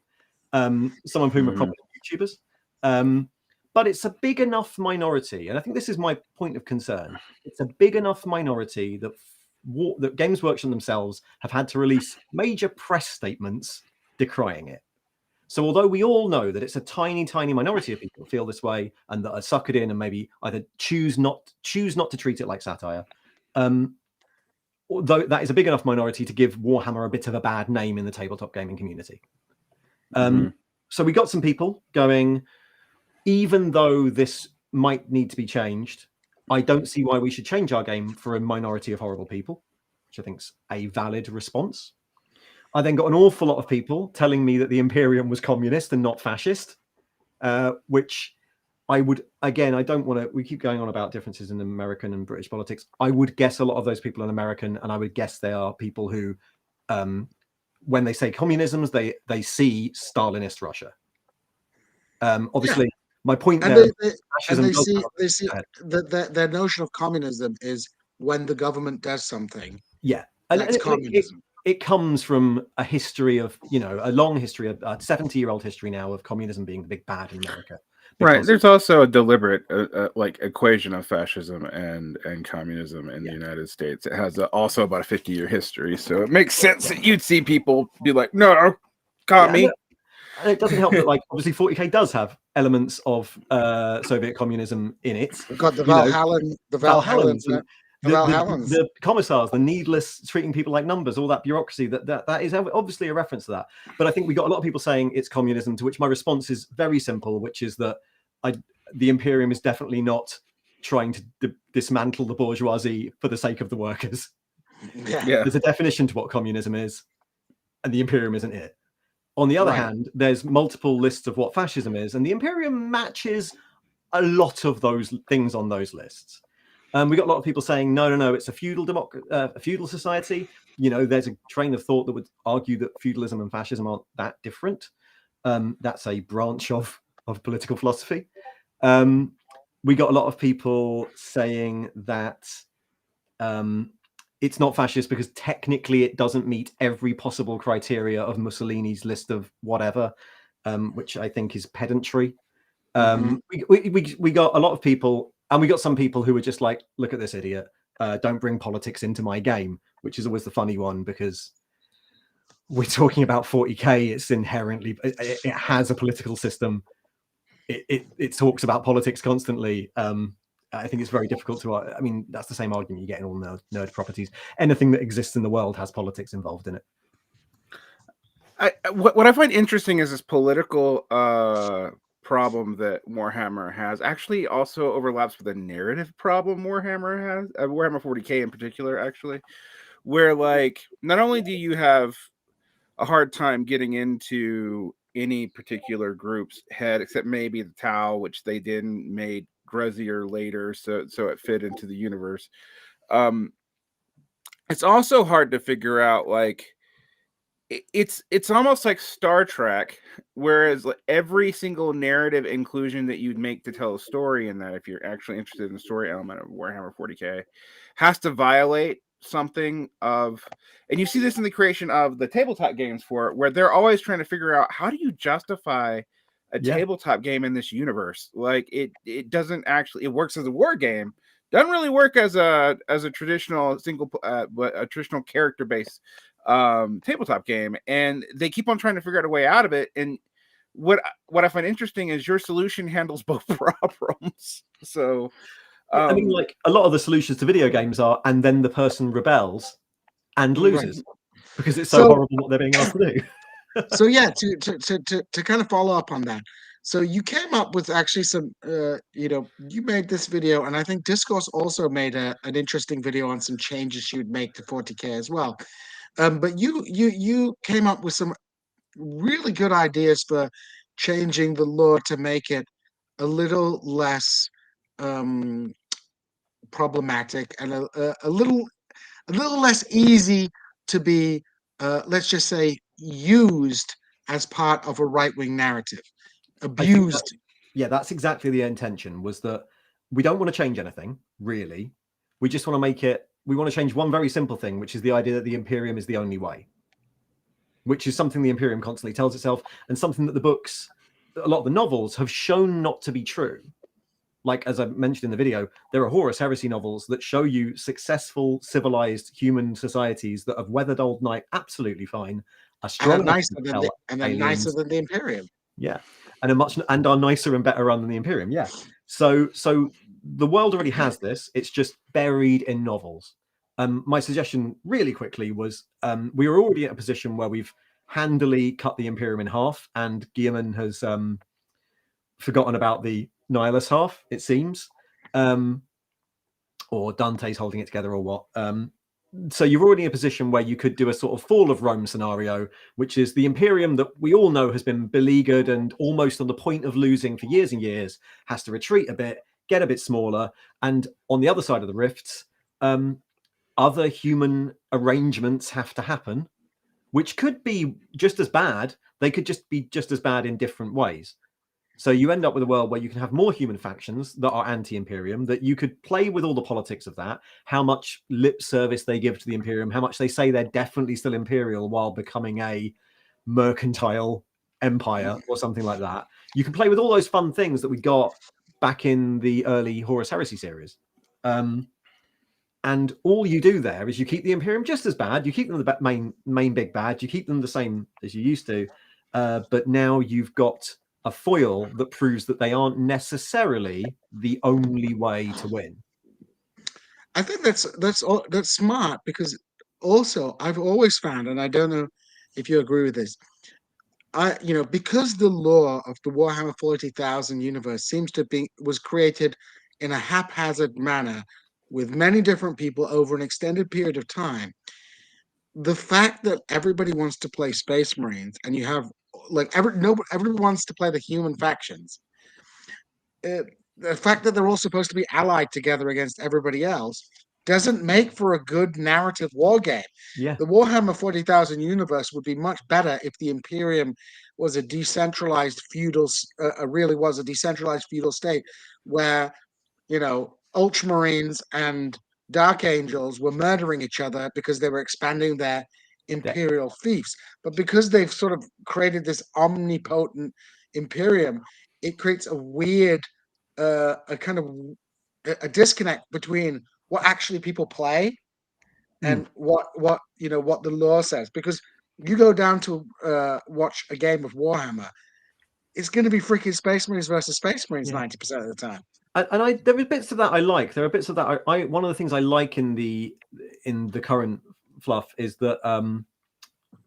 some of whom are probably YouTubers. But it's a big enough minority. And I think this is my point of concern. It's a big enough minority that Games Workshop themselves have had to release major press statements decrying it. So although we all know that it's a tiny, tiny minority of people who feel this way and that are suckered in and maybe either choose not to treat it like satire, although that is a big enough minority to give Warhammer a bit of a bad name in the tabletop gaming community. So we got some people going, even though this might need to be changed, I don't see why we should change our game for a minority of horrible people, which I think is a valid response. I then got an awful lot of people telling me that the Imperium was communist and not fascist, which I would, again, I don't want to, we keep going on about differences in American and British politics. I would guess a lot of those people are American, and I would guess they are people who, when they say communism, they see Stalinist Russia. Obviously, my point And there, they see that their notion of communism is when the government does something. Yeah, that's communism. It comes from a history of, a long history, a 70-year-old history now of communism being the big bad in America. Right. There's also a deliberate like equation of fascism and communism in the United States. It has also about a 50-year history, so it makes sense that you'd see people be like, "No, commie." And it doesn't help that, like, obviously 40K does have elements of Soviet communism in it. We've got the Valhallan, the commissars, the needless treating people like numbers, all that bureaucracy. That is obviously a reference to that. But I think we got a lot of people saying it's communism, to which my response is very simple, which is that the Imperium is definitely not trying to dismantle the bourgeoisie for the sake of the workers. There's a definition to what communism is, and the Imperium isn't it. On the other hand, there's multiple lists of what fascism is, and the Imperium matches a lot of those things on those lists. We got a lot of people saying, no, it's a feudal society. There's a train of thought that would argue that feudalism and fascism aren't that different. That's a branch of political philosophy. We got a lot of people saying that it's not fascist because technically it doesn't meet every possible criteria of Mussolini's list of whatever, which I think is pedantry. We got a lot of people, and we got some people who were just like, look at this idiot, don't bring politics into my game, which is always the funny one, because we're talking about 40K. It's inherently, it has a political system. It talks about politics constantly. I think it's very difficult to, I mean, that's the same argument you get in all nerd properties. Anything that exists in the world has politics involved in it. What I find interesting is this political problem that Warhammer has actually also overlaps with a narrative problem Warhammer has, Warhammer 40K in particular, actually, where, like, not only do you have a hard time getting into any particular group's head, except maybe the Tau, which they didn't made gruzzier later, so it fit into the universe. It's also hard to figure out, like, it's almost like Star Trek, whereas like every single narrative inclusion that you'd make to tell a story in that, if you're actually interested in the story element of Warhammer 40K, has to violate something of, and you see this in the creation of the tabletop games for it, where they're always trying to figure out, how do you justify a tabletop game in this universe? Like, it doesn't actually, it works as a war game, doesn't really work as a traditional but a traditional character based tabletop game, and they keep on trying to figure out a way out of it. And what I find interesting is your solution handles both problems. So I mean, like, a lot of the solutions to video games are, and then the person rebels and loses because it's so horrible what they're being asked to do. So yeah, to kind of follow up on that. So you came up with actually some, you made this video, and I think Discourse also made an interesting video on some changes you'd make to 40K as well. But you came up with some really good ideas for changing the lore to make it a little less problematic and a little less easy to be, let's just say, used as part of a right-wing narrative, abused. Yeah, that's exactly the intention, was that we don't want to change anything, really. We just want to make it, we want to change one very simple thing, which is the idea that the Imperium is the only way, which is something the Imperium constantly tells itself, and something that the books, a lot of the novels, have shown not to be true. Like, as I mentioned in the video, there are Horus Heresy novels that show you successful, civilized human societies that have weathered old night absolutely fine, are strong And enough nicer than the Imperium. Yeah, and are nicer and better run than the Imperium. Yeah, so the world already has this. It's just buried in novels. My suggestion, really quickly, was we were already at a position where we've handily cut the Imperium in half, and Guillermin has forgotten about the Nihilist half, it seems, or Dante's holding it together, or what. So you're already in a position where you could do a sort of fall of Rome scenario, which is the Imperium that we all know has been beleaguered and almost on the point of losing for years and years, has to retreat a bit, get a bit smaller. And on the other side of the rifts, other human arrangements have to happen, which could be just as bad. They could just be just as bad in different ways. So you end up with a world where you can have more human factions that are anti-Imperium, that you could play with all the politics of that, how much lip service they give to the Imperium, how much they say they're definitely still Imperial while becoming a mercantile empire or something like that. You can play with all those fun things that we got back in the early Horus Heresy series. And all you do there is you keep the Imperium just as bad. You keep them the main big bad. You keep them the same as you used to. But now you've got a foil that proves that they aren't necessarily the only way to win. I think that's smart, because also I've always found, and I don't know if you agree with this, because the lore of the Warhammer 40,000 universe seems to was created in a haphazard manner with many different people over an extended period of time. The fact that everybody wants to play Space Marines, and you have everyone wants to play the human factions. The fact that they're all supposed to be allied together against everybody else doesn't make for a good narrative war game. Yeah. The Warhammer 40,000 universe would be much better if the Imperium was a decentralized feudal, really was a decentralized feudal state where, Ultramarines and Dark Angels were murdering each other because they were expanding their imperial fiefs. But because they've sort of created this omnipotent Imperium, it creates a weird, a kind of a disconnect between what actually people play and what the lore says. Because you go down to watch a game of Warhammer, it's going to be freaking Space Marines versus Space Marines 90% of the time. And there are bits of that I like. There are bits of that I one of the things I like in the current fluff is that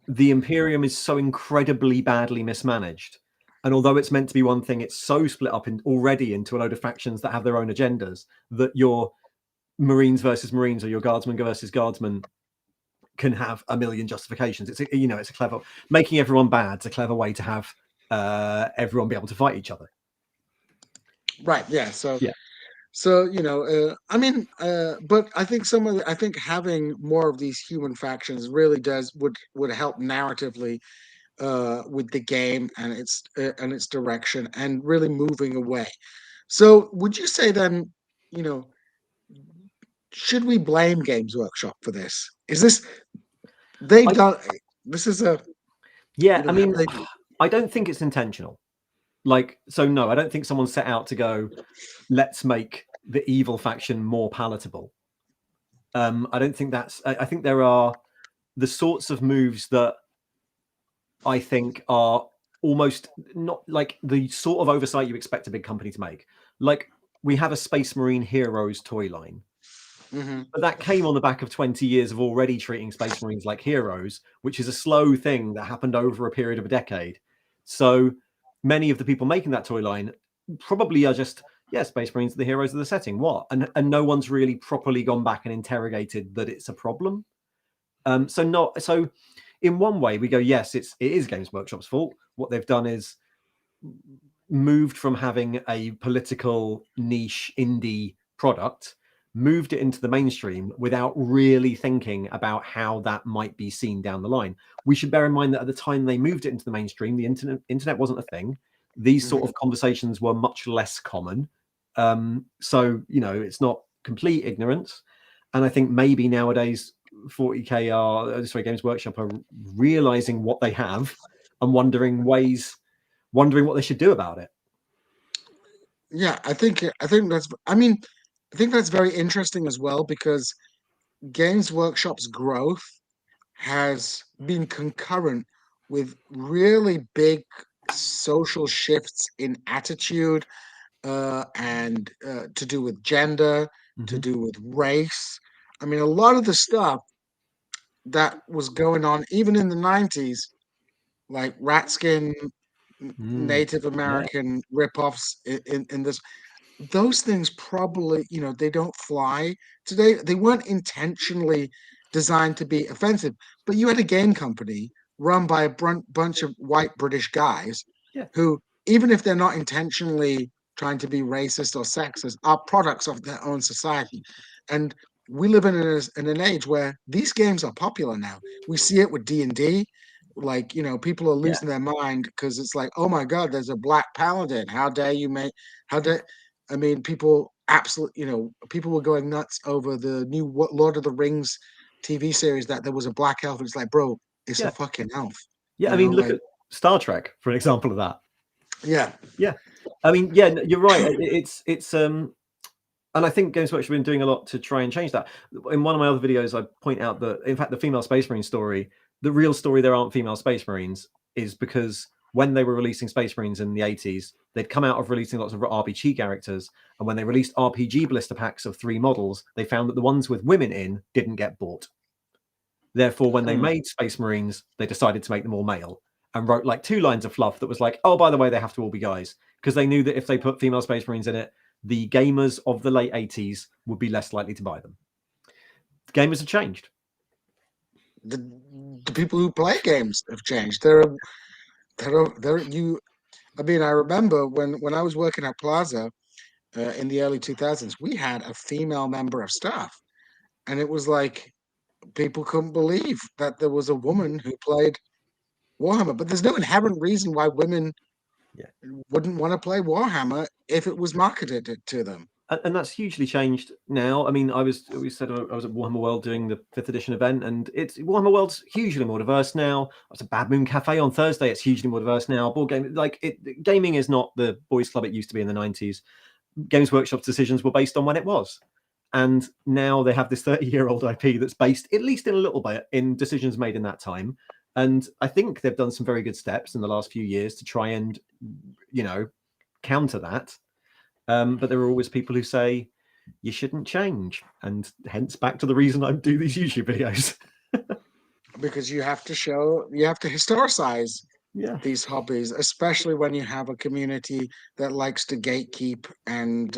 the Imperium is so incredibly badly mismanaged. And although it's meant to be one thing, it's so split up already into a load of factions that have their own agendas that your Marines versus Marines or your Guardsmen versus Guardsmen can have a million justifications. It's a clever, making everyone bad. It's a clever way to have everyone be able to fight each other. Right. Yeah. So but I think having more of these human factions really would help narratively with the game and its direction, and really moving away. So would you say then, should we blame Games Workshop for this? Is this they've done? This is a I don't think it's intentional. No, I don't think someone set out to go, let's make the evil faction more palatable. I don't think that's. I think there are the sorts of moves that I think are almost not like the sort of oversight you expect a big company to make. Like, we have a Space Marine Heroes toy line. But that came on the back of 20 years of already treating Space Marines like heroes, which is a slow thing that happened over a period of a decade. So many of the people making that toy line probably are just, Space Marines are the heroes of the setting. What? And no one's really properly gone back and interrogated that it's a problem. So in one way we go, yes, it is Games Workshop's fault. What they've done is moved from having a political niche indie product, moved it into the mainstream without really thinking about how that might be seen down the line. We should bear in mind that at the time they moved it into the mainstream, the internet wasn't a thing. These sort of conversations were much less common. So, you know, it's not complete ignorance. And I think maybe nowadays 40K Games Workshop are realizing what they have and wondering what they should do about it. Yeah, I think that's. I mean, I think that's very interesting as well because Games Workshop's growth has been concurrent with really big social shifts in attitude and to do with gender, to do with race. I mean, a lot of the stuff that was going on even in the 90s, like Ratskin Native American ripoffs in this, those things probably, you know, they don't fly today. They weren't intentionally designed to be offensive, but you had a game company run by a bunch of white British guys who, even if they're not intentionally trying to be racist or sexist, are products of their own society. And we live in an age where these games are popular now. We see it with D&D. Like, you know, people are losing their mind because it's like, oh my God, there's a black paladin. How dare you make, how dare, I mean, people absolutely, you know, people were going nuts over the new Lord of the Rings TV series that there was a black elf. It's like, bro, it's a fucking elf. Yeah, I mean, look at Star Trek for an example of that. Yeah. I mean, yeah, you're right. It's and I think Games Workshop have been doing a lot to try and change that. In one of my other videos, I point out that, in fact, the female Space Marine story, the real story there aren't female Space Marines, is because when they were releasing Space Marines in the 80s, they'd come out of releasing lots of RPG characters. And when they released RPG blister packs of 3 models, they found that the ones with women in didn't get bought. Therefore, when they made Space Marines, they decided to make them all male and wrote like 2 lines of fluff that was like, oh, by the way, they have to all be guys. Because they knew that if they put female Space Marines in it, the gamers of the late 80s would be less likely to buy them. The gamers have changed. The people who play games have changed. I mean, I remember when I was working at Plaza in the early 2000s, we had a female member of staff, and it was like people couldn't believe that there was a woman who played Warhammer. But there's no inherent reason why women wouldn't want to play Warhammer if it was marketed to them. And that's hugely changed now. I mean, I was at Warhammer World doing the 5th edition event, and Warhammer World's hugely more diverse now. I was at Bad Moon Cafe on Thursday. It's hugely more diverse now. Board game, gaming is not the boys' club it used to be in the 90s. Games Workshop's decisions were based on when it was. And now they have this 30-year-old IP that's based, at least in a little bit, in decisions made in that time. And I think they've done some very good steps in the last few years to try and, you know, counter that. But there are always people who say you shouldn't change, and hence back to the reason I do these YouTube videos. Because you have to historicize these hobbies, especially when you have a community that likes to gatekeep and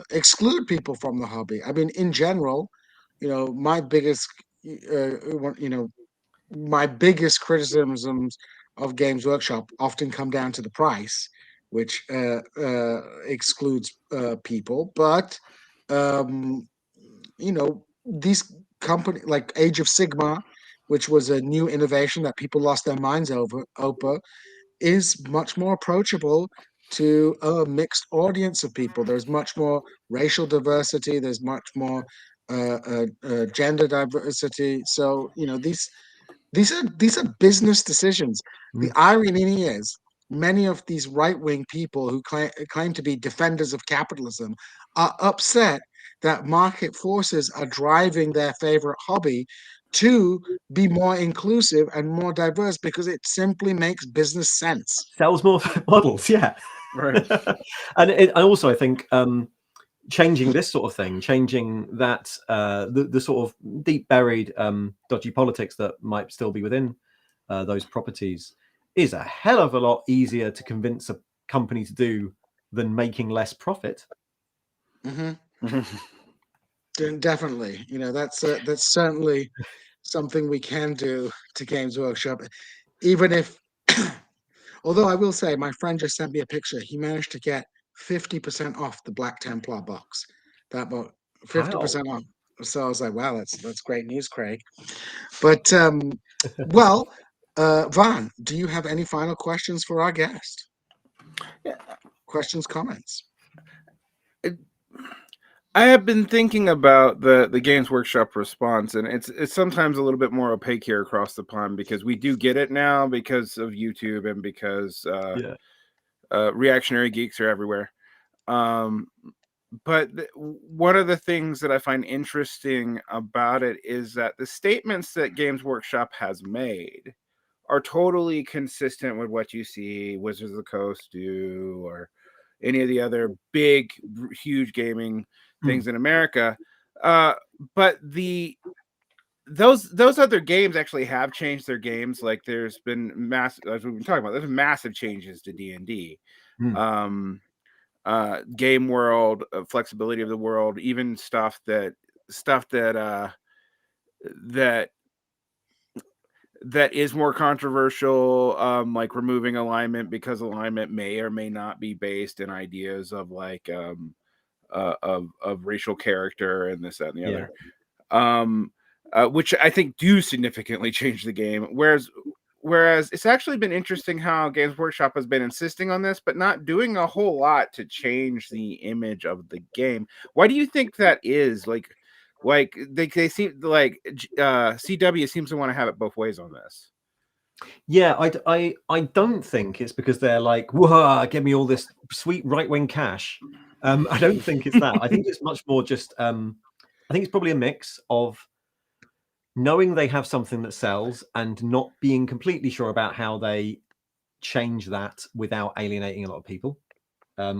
exclude people from the hobby. I mean, in general, you know, my biggest criticisms of Games Workshop often come down to the price, which excludes people. But you know, these companies like Age of Sigmar, which was a new innovation that people lost their minds over, is much more approachable to a mixed audience of people. There's much more racial diversity. There's much more gender diversity. So, you know, these are business decisions. The irony is, many of these right-wing people who claim to be defenders of capitalism are upset that market forces are driving their favorite hobby to be more inclusive and more diverse because it simply makes business sense. Sells more models, yeah. Right. And also, I think changing this sort of thing, changing that the sort of deep buried dodgy politics that might still be within those properties is a hell of a lot easier to convince a company to do than making less profit. Definitely, you know, that's certainly something we can do to Games Workshop, even if Although I will say, my friend just sent me a picture. He managed to get 50% off the Black Templar box. That book, Wow. 50% off. So I was like, wow, that's great news, Craig. But well, Varn, do you have any final questions for our guest? Yeah. Questions, comments? I have been thinking about the Games Workshop response, and it's sometimes a little bit more opaque here across the pond because we do get it now because of YouTube and because reactionary geeks are everywhere. But one of the things that I find interesting about it is that the statements that Games Workshop has made are totally consistent with what you see Wizards of the Coast do or any of the other big, huge gaming things in America. But those other games actually have changed their games. Like there's been massive, as we've been talking about, there's been massive changes to D&D. Game world, flexibility of the world, even stuff that is more controversial, like removing alignment because alignment may or may not be based in ideas of like of racial character and this, that, and the other, which I think do significantly change the game. Whereas it's actually been interesting how Games Workshop has been insisting on this, but not doing a whole lot to change the image of the game. Why do you think that is? Like they seem like CW seems to want to have it both ways on this. Yeah, I don't think it's because they're like, whoa, give me all this sweet right-wing cash. I don't think it's that. I think it's much more just, I think it's probably a mix of knowing they have something that sells and not being completely sure about how they change that without alienating a lot of people,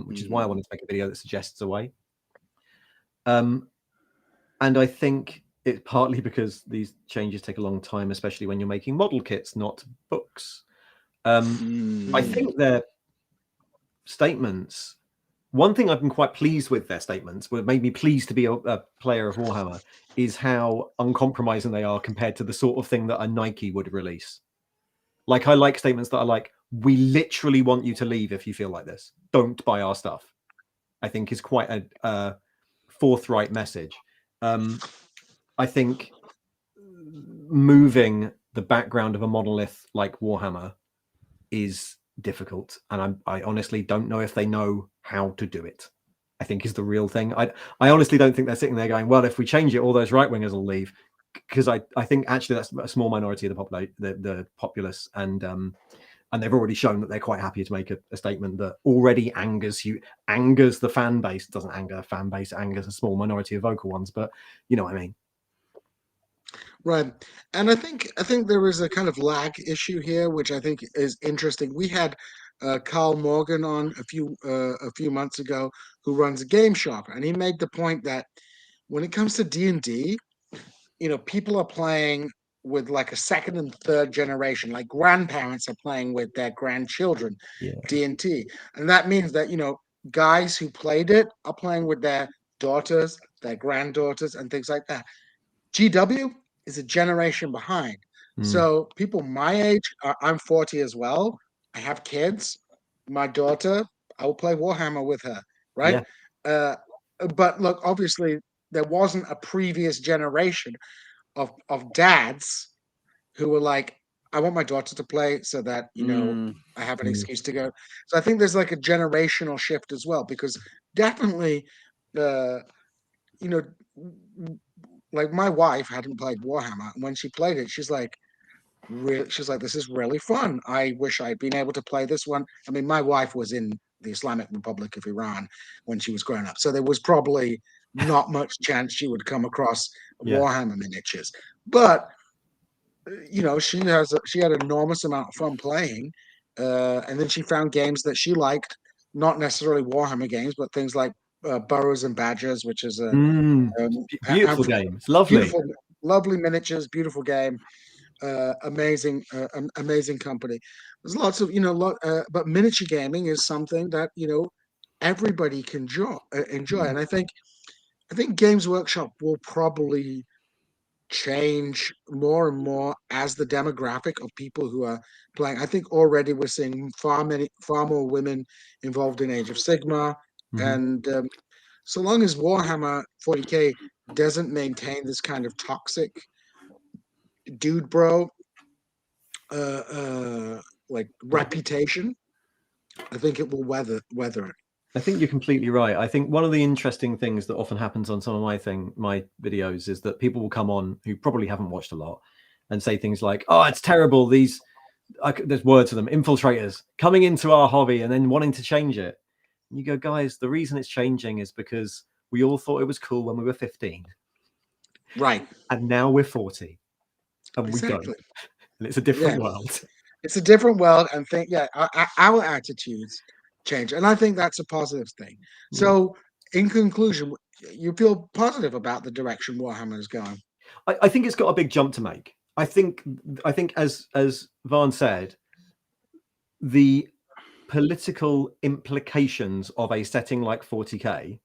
which is why I wanted to make a video that suggests a way. And I think it's partly because these changes take a long time, especially when you're making model kits, not books. I think their statements, one thing I've been quite pleased with their statements, what made me pleased to be a player of Warhammer, is how uncompromising they are compared to the sort of thing that a Nike would release. Like, I like statements that are like, we literally want you to leave if you feel like this. Don't buy our stuff. I think is quite a forthright message. I think moving the background of a monolith like Warhammer is difficult, and I honestly don't know if they know how to do it. I think is the real thing. I honestly don't think they're sitting there going, well, if we change it, all those right wingers will leave, because I think actually that's a small minority of the populace, and they've already shown that they're quite happy to make a statement that already angers the fan base. It doesn't anger the fan base, it angers a small minority of vocal ones, but you know what I mean. Right. And I think there is a kind of lag issue here, which I think is interesting. We had Carl Morgan on a few months ago, who runs a game shop, and he made the point that when it comes to D&D, people are playing with like a second and third generation, like grandparents are playing with their grandchildren, D&D. And that means that, guys who played it are playing with their daughters, their granddaughters, and things like that. GW is a generation behind. So people my age, I'm 40 as well. I have kids. My daughter, I will play Warhammer with her, right? But look, obviously, there wasn't a previous generation of dads who were like, I want my daughter to play so that, I have an excuse to go. So I think there's like a generational shift as well, because definitely, like my wife hadn't played Warhammer, and when she played it, she's like, this is really fun. I wish I'd been able to play this one. I mean, my wife was in the Islamic Republic of Iran when she was growing up, so there was probably not much chance she would come across Warhammer miniatures. But she had an enormous amount of fun playing, and then she found games that she liked, not necessarily Warhammer games, but things like Burrows and Badgers, which is a beautiful game. It's lovely. Lovely miniatures, beautiful game, amazing company. There's lots of but miniature gaming is something that everybody can enjoy, and I think Games Workshop will probably change more and more as the demographic of people who are playing. I think already we're seeing far more women involved in Age of Sigmar, and so long as Warhammer 40k doesn't maintain this kind of toxic dude bro like reputation, I think it will weather it. I think you're completely right. I think one of the interesting things that often happens on some of my videos is that people will come on who probably haven't watched a lot and say things like, "Oh, it's terrible. There's words to them, infiltrators coming into our hobby and then wanting to change it." And you go, guys, the reason it's changing is because we all thought it was cool when we were 15, right? And now we're 40, and we don't. And it's a different world. It's a different world, and our attitudes change, and I think that's a positive thing. So, in conclusion, you feel positive about the direction Warhammer is going? I think it's got a big jump to make. I think as Varn said, the political implications of a setting like 40k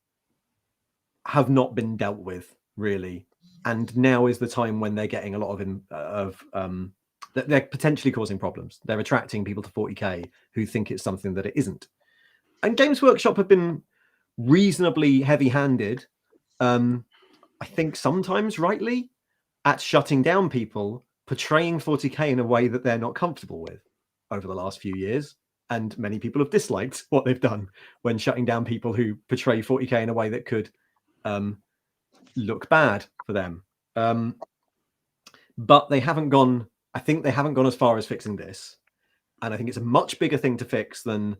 have not been dealt with really, and now is the time when they're getting a lot of they're potentially causing problems. They're attracting people to 40k who think it's something that it isn't. And Games Workshop have been reasonably heavy-handed, I think sometimes rightly, at shutting down people portraying 40k in a way that they're not comfortable with over the last few years. And many people have disliked what they've done when shutting down people who portray 40k in a way that could look bad for them. But they haven't gone, I think they haven't gone as far as fixing this. And I think it's a much bigger thing to fix than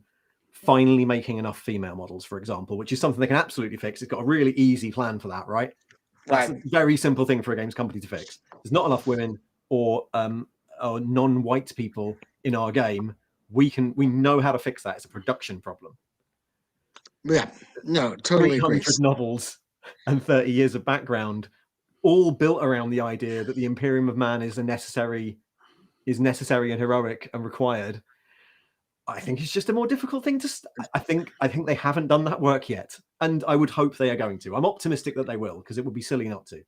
finally making enough female models, for example, which is something they can absolutely fix. It's got a really easy plan for that, right? That's a very simple thing for a games company to fix. There's not enough women or non-white people in our game. We know how to fix that. It's a production problem. Yeah, no, totally agree. 300 novels and 30 years of background, all built around the idea that the Imperium of Man is necessary and heroic and required. I think it's just a more difficult thing to. I think they haven't done that work yet, and I would hope they are going to. I'm optimistic that they will, because it would be silly not to.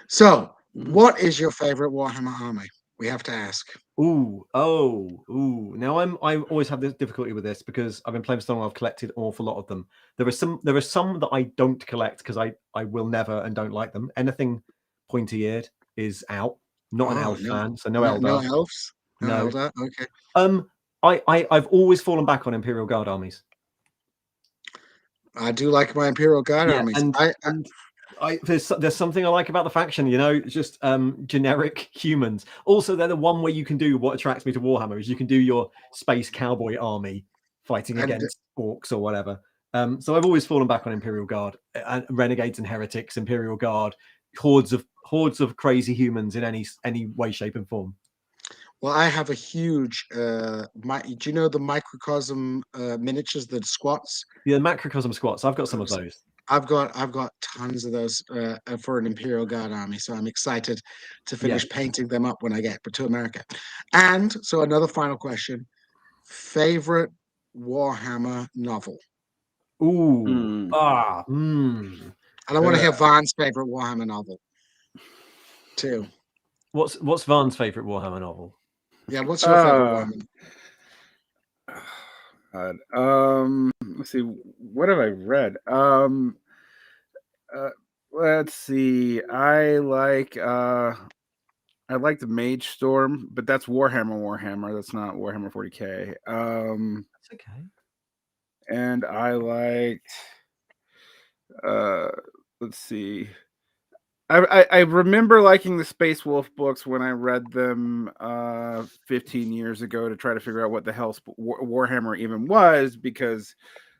So, what is your favorite Warhammer army? We have to ask. Now I always have this difficulty with this because I've been playing for so long. I've collected an awful lot of them. There are some that I don't collect because I will never and don't like them. Anything pointy-eared is out. Not an elf fan, so no Eldar. No elves. No Eldar. Okay. I've always fallen back on Imperial Guard armies. I do like my Imperial Guard armies. And there's something I like about the faction, just generic humans. Also, they're the one way you can do what attracts me to Warhammer is you can do your space cowboy army fighting against orcs or whatever. So I've always fallen back on Imperial Guard, renegades and heretics, Imperial Guard, hordes of crazy humans in any way, shape, and form. Well, I have a huge. Do you know the microcosm miniatures, the squats? Yeah, the macrocosm squats. I've got some of those. I've got tons of those for an Imperial Guard army, so I'm excited to finish painting them up when I get to America. And so another final question: favorite Warhammer novel? Ooh, And I want to hear Varn's favorite Warhammer novel too. What's Varn's favorite Warhammer novel? Yeah, what's your favorite Warhammer? Let's see, what have I read? Let's see. I like the Mage Storm, but that's Warhammer. That's not Warhammer 40k. That's okay. And I liked let's see. I remember liking the Space Wolf books when I read them 15 years ago to try to figure out what the hell Warhammer even was, because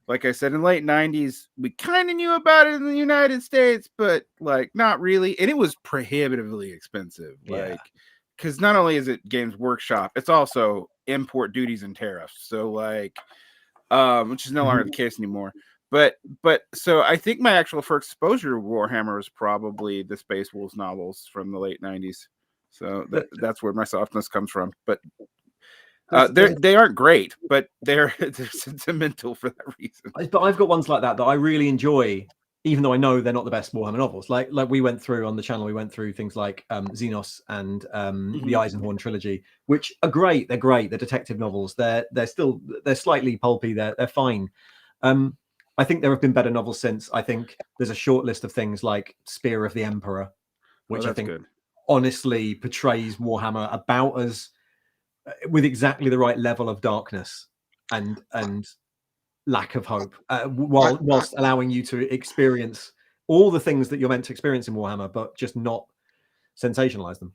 like I said, in the late 90s, we kind of knew about it in the United States, but like not really. And it was prohibitively expensive. Like, because not only is it Games Workshop, it's also import duties and tariffs. So like, which is no longer the case anymore. But so I think my actual first exposure to Warhammer was probably the Space Wolves novels from the late 90s. So that's where my softness comes from. But they aren't great, but they're sentimental for that reason. But I've got ones like that I really enjoy, even though I know they're not the best Warhammer novels. Like we went through on the channel, we went through things like Xenos and the Eisenhorn trilogy, which are great. They're great. They're detective novels. They're slightly pulpy. They're fine. I think there have been better novels since. I think there's a short list of things like Spear of the Emperor, which I think honestly portrays Warhammer about as with exactly the right level of darkness and lack of hope, whilst allowing you to experience all the things that you're meant to experience in Warhammer, but just not sensationalize them.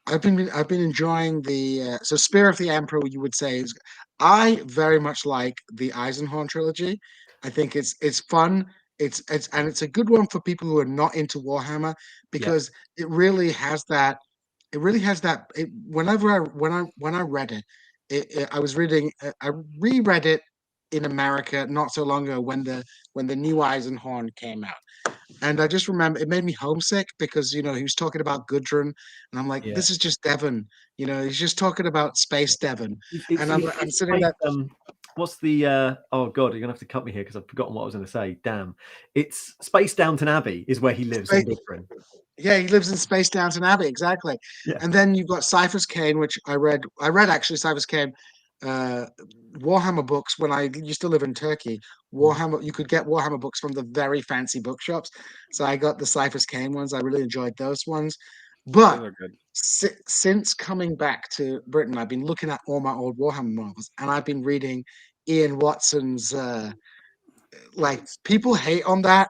I've been enjoying the so Spear of the Emperor. You would say is, I very much like the Eisenhorn trilogy. I think it's fun. It's a good one for people who are not into Warhammer because it really has that. It really has that. Whenever when I read it, I was reading. I reread it in America not so long ago when the new Eisenhorn came out. And I just remember it made me homesick because, he was talking about Gudrun, and I'm like, this is just Devon. He's just talking about space Devon. And I'm sitting there. What's the oh god, you're gonna have to cut me here because I've forgotten what I was gonna say. Damn. It's Space Downton Abbey is where he lives in Gudrun. Yeah, he lives in Space Downton Abbey, exactly. Yeah. And then you've got Cyphers Kane, which I read actually Cyphers Kane Warhammer books when I used to live in Turkey. Warhammer, you could get Warhammer books from the very fancy bookshops. So I got the Cyphers Kane ones. I really enjoyed those ones. But since coming back to Britain, I've been looking at all my old Warhammer novels, and I've been reading Ian Watson's. Like, people hate on that.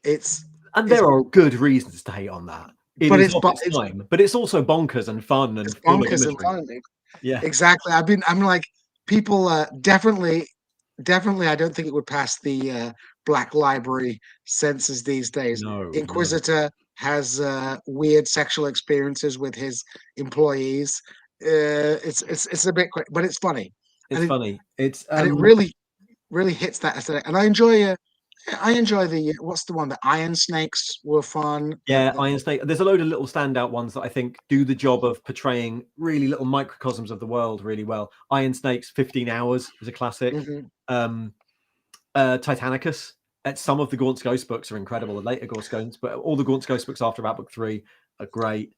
There are good reasons to hate on that. But it's also bonkers and fun and bonkers and fun. Yeah, exactly. I'm like, people definitely. I don't think it would pass the Black Library censors these days. No, Inquisitor has weird sexual experiences with his employees. It's a bit quick, but it's funny. It's funny. It's and it really hits that aesthetic. And I enjoy the what's the one? The Iron Snakes were fun. Yeah, Iron Snake. There's a load of little standout ones that I think do the job of portraying really little microcosms of the world really well. Iron Snakes, 15 Hours is a classic. Titanicus. Some of the Gaunt's Ghost books are incredible. The later Gaunt's, but all the Gaunt's Ghost books after about book 3 are great.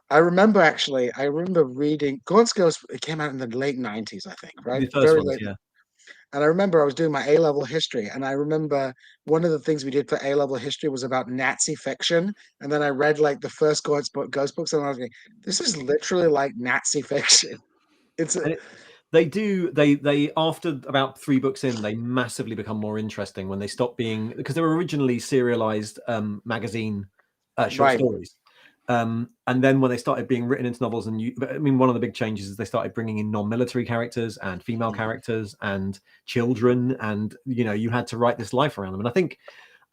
I remember reading Gaunt's Ghost. It came out in the late 90s, I think, right? The first ones, yeah. And I remember I was doing my A-level history, and I remember one of the things we did for A-level history was about Nazi fiction. And then I read like the first Ghost books, and I was like, "This is literally like Nazi fiction." They after about 3 books in, they massively become more interesting when they stop being, because they were originally serialized magazine short stories. And then when they started being written into novels, one of the big changes is they started bringing in non-military characters and female characters and children, and you had to write this life around them. And I think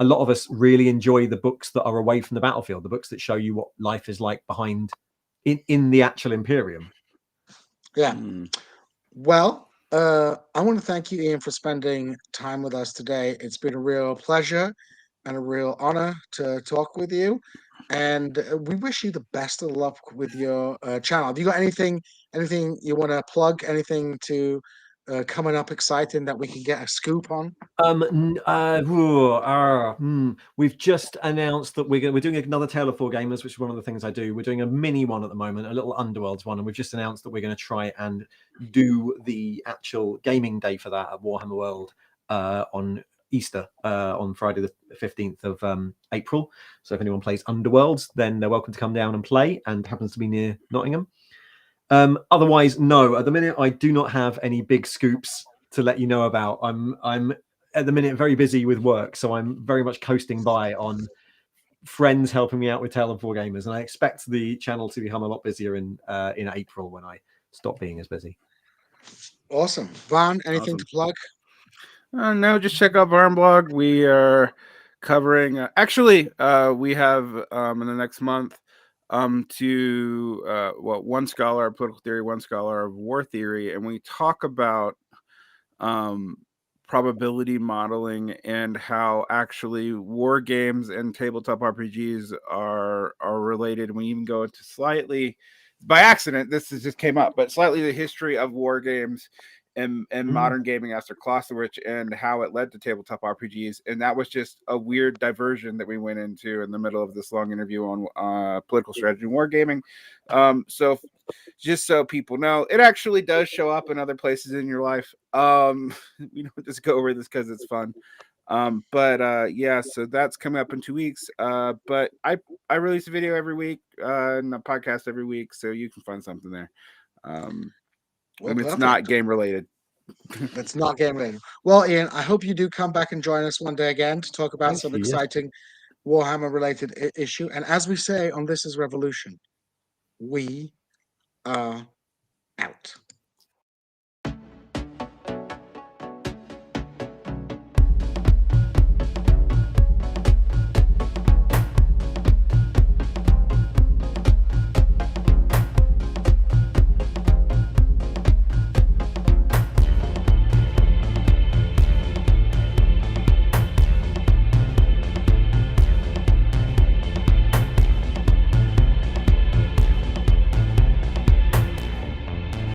a lot of us really enjoy the books that are away from the battlefield, the books that show you what life is like behind in the actual Imperium. Yeah. Well, I want to thank you, Ian, for spending time with us today. It's been a real pleasure and a real honor to talk with you. And we wish you the best of luck with your channel. Have you got anything you want to plug? Anything to coming up exciting that we can get a scoop on? We've just announced that we're doing another Tale of Four Gamers, which is one of the things I do. We're doing a mini one at the moment, a little Underworlds one, and we've just announced that we're going to try and do the actual gaming day for that at Warhammer World on Easter, on Friday the 15th of April. So if anyone plays Underworlds, then they're welcome to come down and play, and happens to be near Nottingham. Otherwise, no, at the minute I do not have any big scoops to let you know about. I'm at the minute very busy with work, so I'm very much coasting by on friends helping me out with Tale of Four Gamers, and I expect the channel to become a lot busier in April when I stop being as busy. Awesome. Varn, anything to plug? No, just check out VarnVlog. We are covering we have in the next month one scholar of political theory, one scholar of war theory, and we talk about probability modeling and how actually war games and tabletop RPGs are related. And we even go into slightly by accident, just came up, but slightly the history of war games and modern gaming after Clausewitz and how it led to tabletop RPGs. And that was just a weird diversion that we went into in the middle of this long interview on political strategy and wargaming. So just so people know, it actually does show up in other places in your life. We don't just go over this because it's fun. Yeah, so that's coming up in 2 weeks. But I release a video every week and a podcast every week, so you can find something there. Well, and it's perfect. not game related. It's not game related. Well, Ian, I hope you do come back and join us one day again to talk about Thank some you, yes. exciting Warhammer related issue. And as we say on This Is Revolution, we are out.